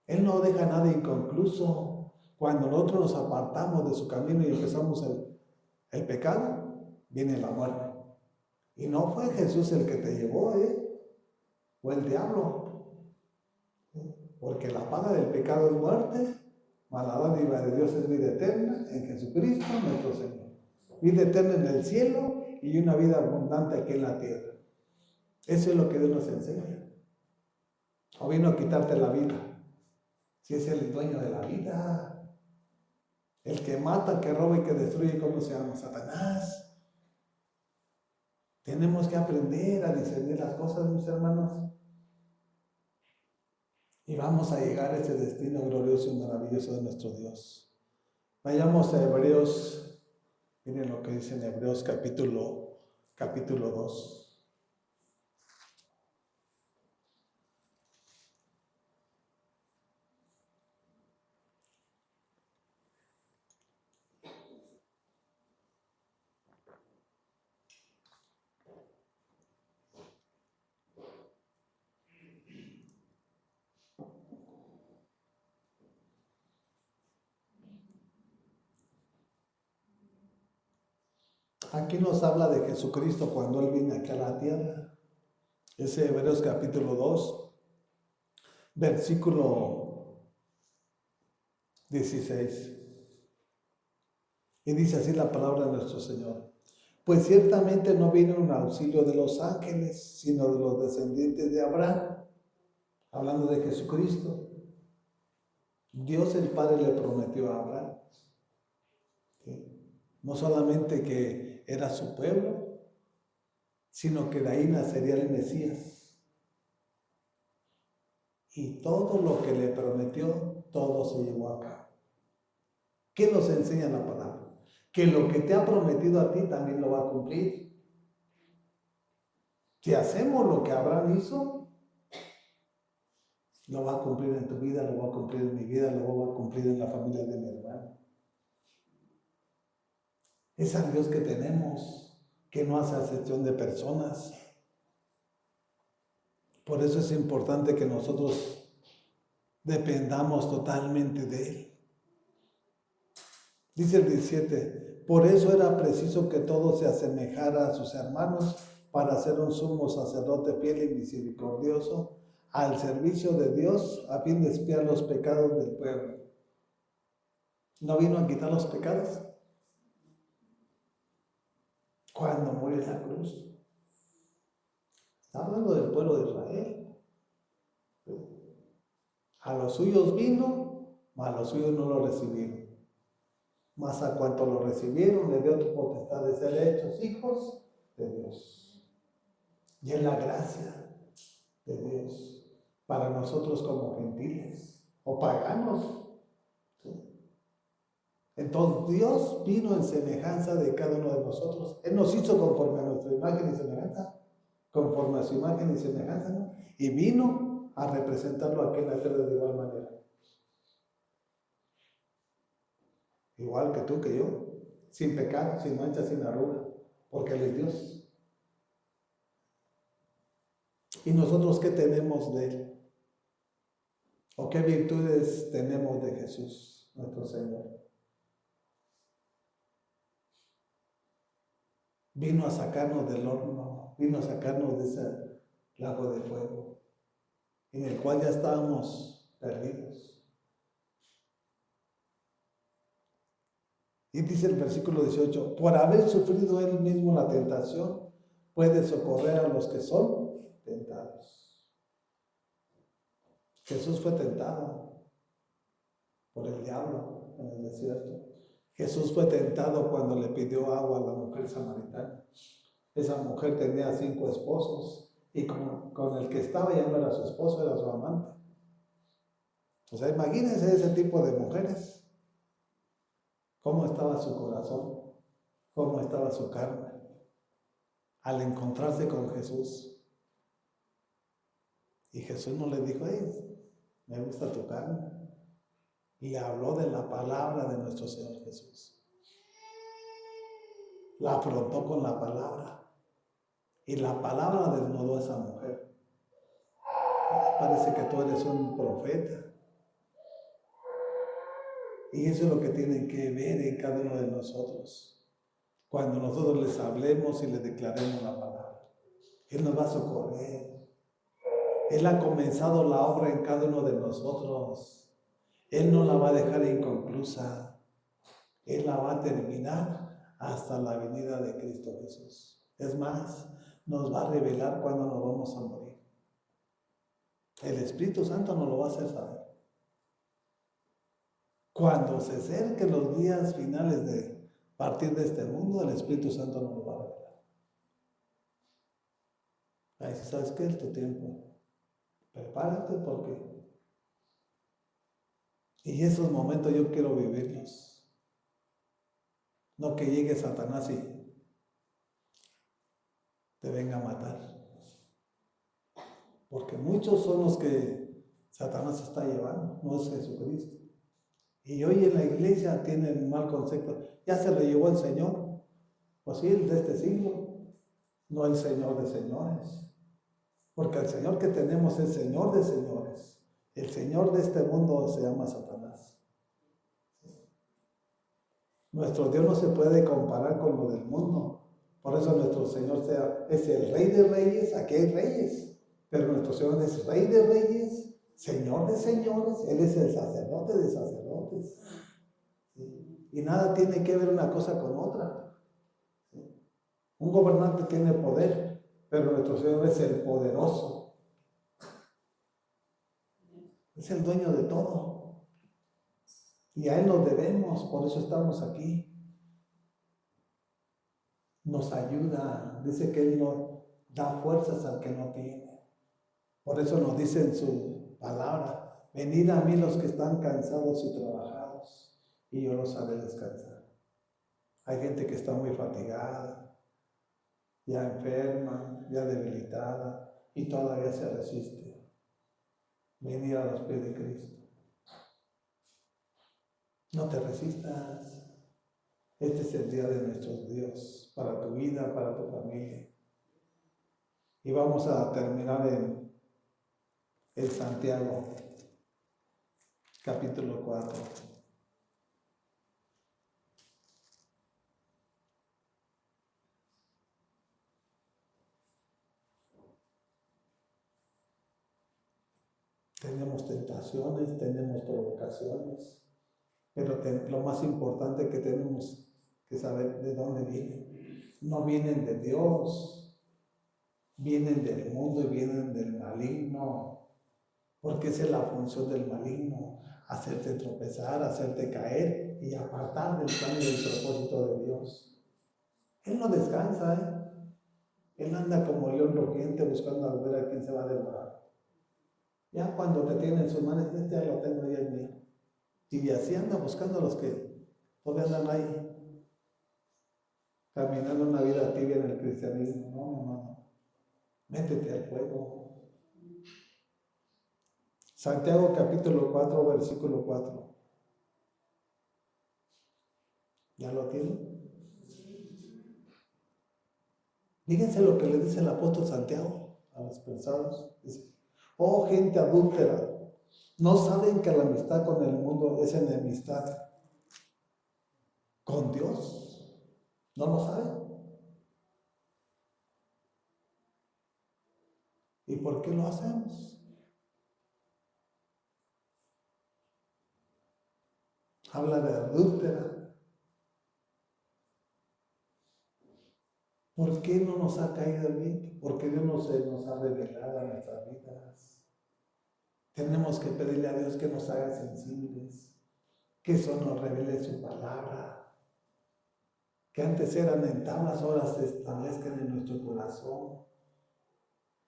Él no deja nada inconcluso. Cuando nosotros nos apartamos de su camino y empezamos el pecado, viene la muerte. Y no fue Jesús el que te llevó, fue el diablo. Porque la paga del pecado es muerte, mas la dádiva de Dios es vida eterna en Jesucristo nuestro Señor. Vida eterna en el cielo y una vida abundante aquí en la tierra. Eso es lo que Dios nos enseña. O vino a quitarte la vida. Si es el dueño de la vida, el que mata, que roba y que destruye, ¿cómo se llama? Satanás. Tenemos que aprender a discernir las cosas, mis hermanos. Y vamos a llegar a ese destino glorioso y maravilloso de nuestro Dios. Vayamos a Hebreos, miren lo que dice en Hebreos capítulo 2. Aquí nos habla de Jesucristo cuando Él vino aquí a la tierra. Es Hebreos capítulo 2, versículo 16. Y dice así la palabra de nuestro Señor. Pues ciertamente no vino un auxilio de los ángeles, sino de los descendientes de Abraham. Hablando de Jesucristo. Dios el Padre le prometió a Abraham. ¿Sí? No solamente que era su pueblo, sino que de ahí nacería el Mesías. Y todo lo que le prometió, todo se llevó a cabo. ¿Qué nos enseña la palabra? Que lo que te ha prometido a ti también lo va a cumplir. Si hacemos lo que Abraham hizo, Lo va a cumplir en tu vida, lo va a cumplir en mi vida, lo va a cumplir en la familia de mi hermano. Es al Dios que tenemos, que no hace acepción de personas. Por eso es importante que nosotros dependamos totalmente de Él. Dice el 17, por eso era preciso que todo se asemejara a sus hermanos para ser un sumo sacerdote fiel y misericordioso al servicio de Dios a fin de expiar los pecados del pueblo. ¿No vino a quitar los pecados? Cuando murió en la cruz. Está hablando del pueblo de Israel. A los suyos vino, mas a los suyos no lo recibieron. Mas a cuanto lo recibieron, le dio tu potestad de ser hechos hijos de Dios. Y es la gracia de Dios para nosotros como gentiles o paganos. ¿Sí? Entonces Dios vino en semejanza de cada uno de nosotros. Él nos hizo conforme a nuestra imagen y semejanza, conforme a su imagen y semejanza, ¿no? Y vino a representarlo aquí en la tierra de igual manera. Igual que tú, que yo, sin pecado, sin mancha, sin arruga, porque Él es Dios. ¿Y nosotros qué tenemos de Él? ¿O qué virtudes tenemos de Jesús, nuestro Señor? Vino a sacarnos del horno, vino a sacarnos de ese lago de fuego, en el cual ya estábamos perdidos. Y dice el versículo 18, por haber sufrido Él mismo la tentación, puede socorrer a los que son tentados. Jesús fue tentado por el diablo en el desierto. Jesús fue tentado cuando le pidió agua a la mujer samaritana. Esa mujer tenía 5 esposos y con el que estaba ya no era su esposo, era su amante. O sea, imagínense ese tipo de mujeres. ¿Cómo estaba su corazón? ¿Cómo estaba su carne? Al encontrarse con Jesús. Y Jesús no le dijo, me gusta tu carne. Y le habló de la palabra de nuestro Señor Jesús. La afrontó con la palabra. Y la palabra desnudó a esa mujer. Parece que tú eres un profeta. Y eso es lo que tienen que ver en cada uno de nosotros. Cuando nosotros les hablemos y les declaremos la palabra. Él nos va a socorrer. Él ha comenzado la obra en cada uno de nosotros. Él no la va a dejar inconclusa. Él la va a terminar hasta la venida de Cristo Jesús. Es más, nos va a revelar cuándo nos vamos a morir. El Espíritu Santo nos lo va a hacer saber. Cuando se acerquen los días finales de partir de este mundo, el Espíritu Santo nos lo va a revelar. Ahí sí, ¿sabes qué? Es tu tiempo. Prepárate porque... Y esos momentos yo quiero vivirlos. No que llegue Satanás y te venga a matar. Porque muchos son los que Satanás está llevando, no es Jesucristo. Y hoy en la iglesia tienen mal concepto. Ya se lo llevó el Señor. Pues sí, el de este siglo, no el Señor de señores. Porque el Señor que tenemos es Señor de señores. El Señor de este mundo se llama Satanás. Nuestro Dios no se puede comparar con lo del mundo. Por eso nuestro Señor es el Rey de Reyes. Aquí hay reyes. Pero nuestro Señor es Rey de Reyes, Señor de señores. Él es el sacerdote de sacerdotes. ¿Sí? Y nada tiene que ver una cosa con otra. ¿Sí? Un gobernante tiene poder, pero nuestro Señor es el poderoso. Es el dueño de todo. Y a Él nos debemos, por eso estamos aquí. Nos ayuda, dice que Él nos da fuerzas al que no tiene. Por eso nos dice en su palabra, venid a mí los que están cansados y trabajados, y yo los haré descansar. Hay gente que está muy fatigada, ya enferma, ya debilitada, y todavía se resiste. venir a los pies de Cristo. No te resistas. Este es el día de nuestro Dios, para tu vida, para tu familia. Y vamos a terminar en Santiago, capítulo 4. Tenemos tentaciones, tenemos provocaciones, pero lo más importante que tenemos que saber de dónde vienen. No vienen de Dios, vienen del mundo y vienen del maligno, porque esa es la función del maligno, hacerte tropezar, hacerte caer y apartar del plan y del propósito de Dios. Él no descansa, Él anda como león rugiente buscando a ver a quién se va a devorar. Ya cuando te tiene en sus manos, ya lo tengo, ya es mío. Y así anda buscando a los que todavía andan ahí, caminando una vida tibia en el cristianismo. No, hermano, métete al fuego. Santiago capítulo 4, versículo 4. ¿Ya lo tienen? Fíjense lo que le dice el apóstol Santiago a los pensados. Dice: oh gente adúltera, ¿no saben que la amistad con el mundo es enemistad con Dios? ¿No lo saben? ¿Y por qué lo hacemos? Habla de adúltera. ¿Por qué no nos ha caído el 20? ¿Por qué Dios no se nos ha revelado a nuestras vidas? Tenemos que pedirle a Dios que nos haga sensibles, que eso nos revele su palabra, que antes eran en tablas, ahora se establezcan en nuestro corazón,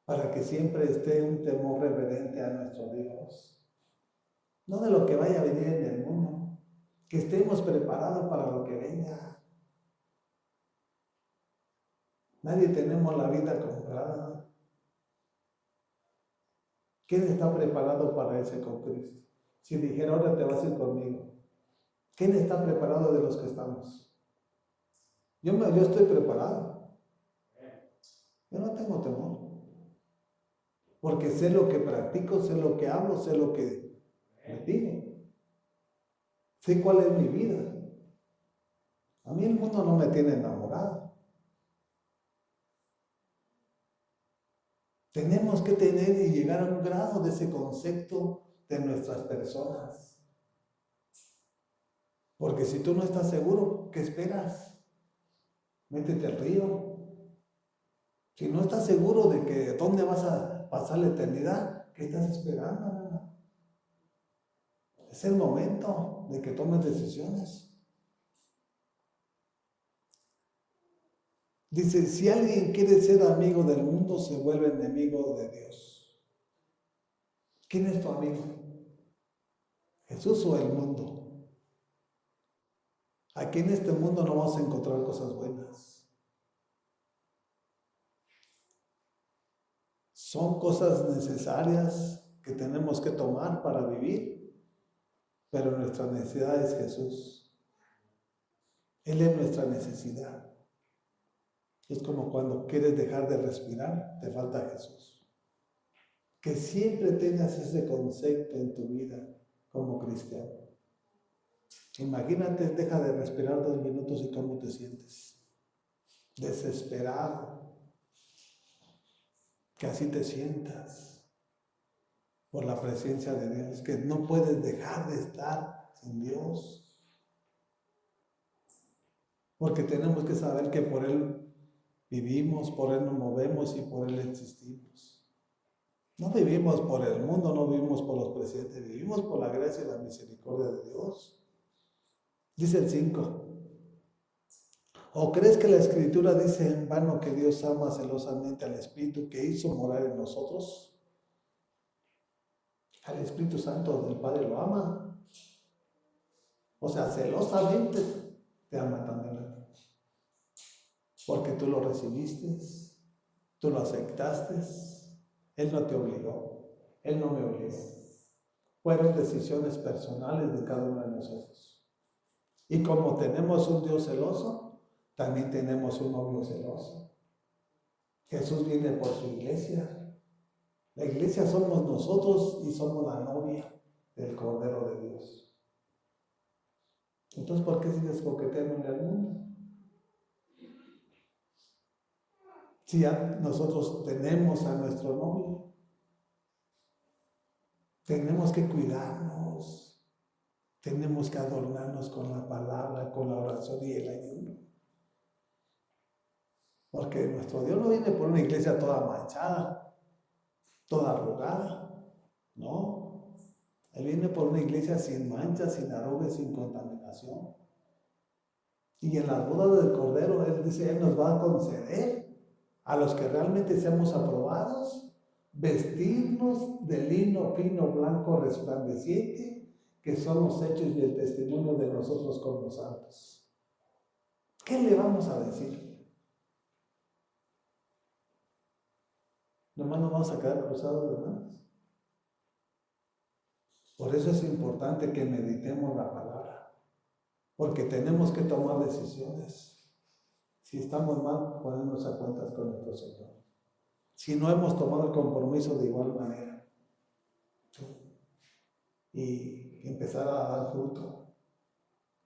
para que siempre esté un temor reverente a nuestro Dios. No de lo que vaya a venir en el mundo, que estemos preparados para lo que venga. Nadie tenemos la vida comprada. ¿Quién está preparado para irse con Cristo? Si dijera, ahora te vas a ir conmigo, ¿quién está preparado de los que estamos? Yo estoy preparado. Yo no tengo temor. Porque sé lo que practico, sé lo que hablo, sé lo que digo. Sé cuál es mi vida. A mí el mundo no me tiene enamorado. Tenemos que tener y llegar a un grado de ese concepto de nuestras personas. Porque si tú no estás seguro, ¿qué esperas? Métete al río. Si no estás seguro de que dónde vas a pasar la eternidad, ¿qué estás esperando? Es el momento de que tomes decisiones. Dice, si alguien quiere ser amigo del mundo, se vuelve enemigo de Dios. ¿Quién es tu amigo? ¿Jesús o el mundo? Aquí en este mundo no vamos a encontrar cosas buenas. Son cosas necesarias que tenemos que tomar para vivir, pero nuestra necesidad es Jesús. Él es nuestra necesidad. Es como cuando quieres dejar de respirar, te falta Jesús. Que siempre tengas ese concepto en tu vida como cristiano. Imagínate, deja de respirar 2 minutos y cómo te sientes. Desesperado. Que así te sientas por la presencia de Dios, que no puedes dejar de estar sin Dios. Porque tenemos que saber que por Él vivimos, por Él nos movemos y por Él existimos. No vivimos por el mundo, no vivimos por los presidentes, vivimos por la gracia y la misericordia de Dios. Dice el 5. ¿O crees que la Escritura dice en vano que Dios ama celosamente al Espíritu que hizo morar en nosotros? Al Espíritu Santo del Padre lo ama. O sea, celosamente te ama también a ti. Porque tú lo recibiste, tú lo aceptaste, Él no te obligó, Él no me obligó. fueron decisiones personales de cada uno de nosotros. Y como tenemos un Dios celoso, también tenemos un novio celoso. Jesús viene por su iglesia. La iglesia somos nosotros y somos la novia del Cordero de Dios. Entonces, ¿por qué sigues coqueteando en el mundo? Si ya nosotros tenemos a nuestro novio, tenemos que cuidarnos, tenemos que adornarnos con la palabra, con la oración y el ayuno. Porque nuestro Dios no viene por una iglesia toda manchada, toda arrugada, no. Él viene por una iglesia sin mancha, sin arrugas, sin contaminación. Y en las bodas del Cordero, Él dice, Él nos va a conceder a los que realmente seamos aprobados, vestirnos de lino fino, blanco, resplandeciente, que son los hechos y el testimonio de nosotros con los santos. ¿Qué le vamos a decir? Nomás nos vamos a quedar cruzados de manos. Por eso es importante que meditemos la palabra, porque tenemos que tomar decisiones. Si estamos mal, ponernos a cuentas con nuestro Señor. Si no hemos tomado el compromiso de igual manera, y empezar a dar fruto.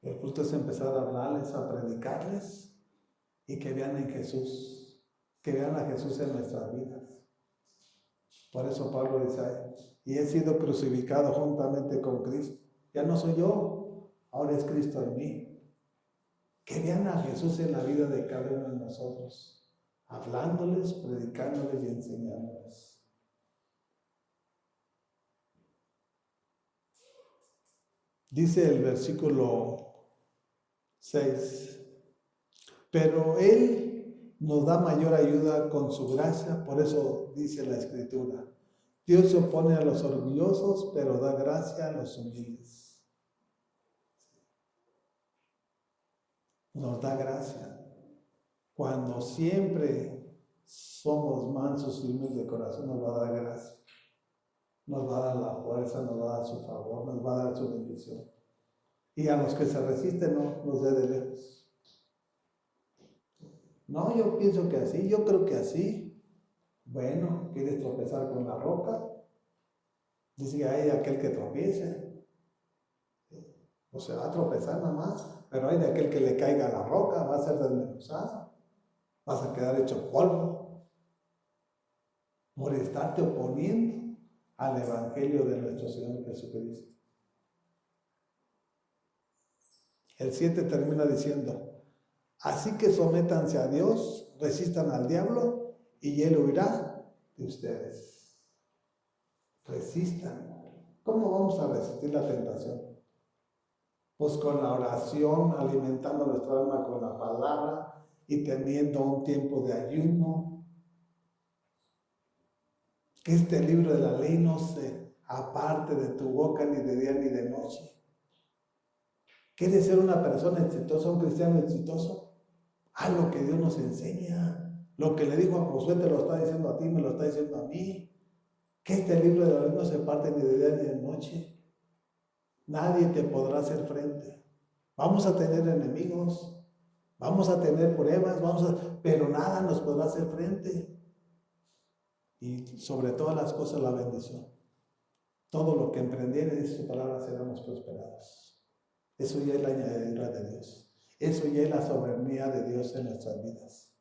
El fruto es empezar a hablarles, a predicarles y que vean en Jesús, que vean a Jesús en nuestras vidas. Por eso Pablo dice, y he sido crucificado juntamente con Cristo. Ya no soy yo, ahora es Cristo en mí. Que vean a Jesús en la vida de cada uno de nosotros, hablándoles, predicándoles y enseñándoles. Dice el versículo 6, pero Él nos da mayor ayuda con su gracia, por eso dice la Escritura, Dios se opone a los orgullosos, pero da gracia a los humildes. Nos da gracia. Cuando siempre somos mansos y humildes de corazón, nos va a dar gracia. Nos va a dar la fuerza, nos va a dar su favor, nos va a dar su bendición. Y a los que se resisten, no los dé de lejos. No, yo pienso que así, yo creo que así. Bueno, ¿quieres tropezar con la roca? Dice que hay aquel que tropiece. O se va a tropezar nada más, pero hay de aquel que le caiga a la roca, va a ser desmenuzado. Vas a quedar hecho polvo por estarte oponiendo al Evangelio de nuestro Señor Jesucristo. El 7 termina diciendo, así que sométanse a Dios, resistan al diablo y Él huirá de ustedes. Resistan. ¿Cómo vamos a resistir la tentación? Pues con la oración, alimentando nuestra alma con la palabra y teniendo un tiempo de ayuno. Que este libro de la ley no se aparte de tu boca ni de día ni de noche. ¿Quieres ser una persona exitosa, un cristiano exitoso? Haz lo que Dios nos enseña. Lo que le dijo a Josué te lo está diciendo a ti, me lo está diciendo a mí. Que este libro de la ley no se parte ni de día ni de noche. Nadie te podrá hacer frente. Vamos a tener enemigos, vamos a tener pruebas, pero nada nos podrá hacer frente. Y sobre todas las cosas la bendición. Todo lo que emprendiere, dice su palabra, seremos prosperados. Eso ya es la añadidura de Dios. Eso ya es la soberanía de Dios en nuestras vidas.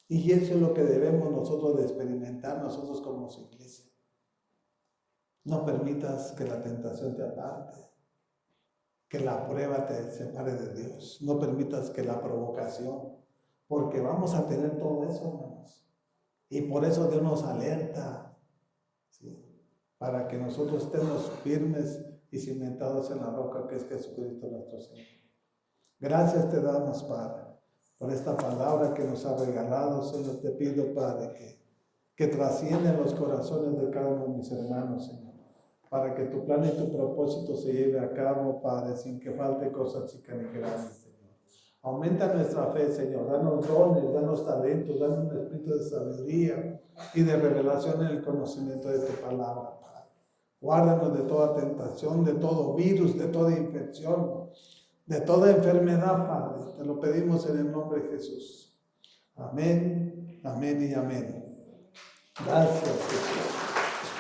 Y eso es lo que debemos nosotros de experimentar nosotros como su iglesia. No permitas que la tentación te aparte, que la prueba te separe de Dios. No permitas que la provocación, porque vamos a tener todo eso, hermanos. Y por eso Dios nos alerta, ¿sí? Para que nosotros estemos firmes y cimentados en la roca que es Jesucristo nuestro Señor. Gracias te damos, Padre, por esta palabra que nos ha regalado. Señor, te pido, Padre, que trascienda en los corazones de cada uno de mis hermanos, Señor, para que tu plan y tu propósito se lleve a cabo, Padre, sin que falte cosa chica ni grande, Señor. Aumenta nuestra fe, Señor, danos dones, danos talentos, danos un espíritu de sabiduría y de revelación en el conocimiento de tu palabra, Padre. Guárdanos de toda tentación, de todo virus, de toda infección, de toda enfermedad, Padre. Te lo pedimos en el nombre de Jesús. Amén, amén y amén. Gracias, Jesús.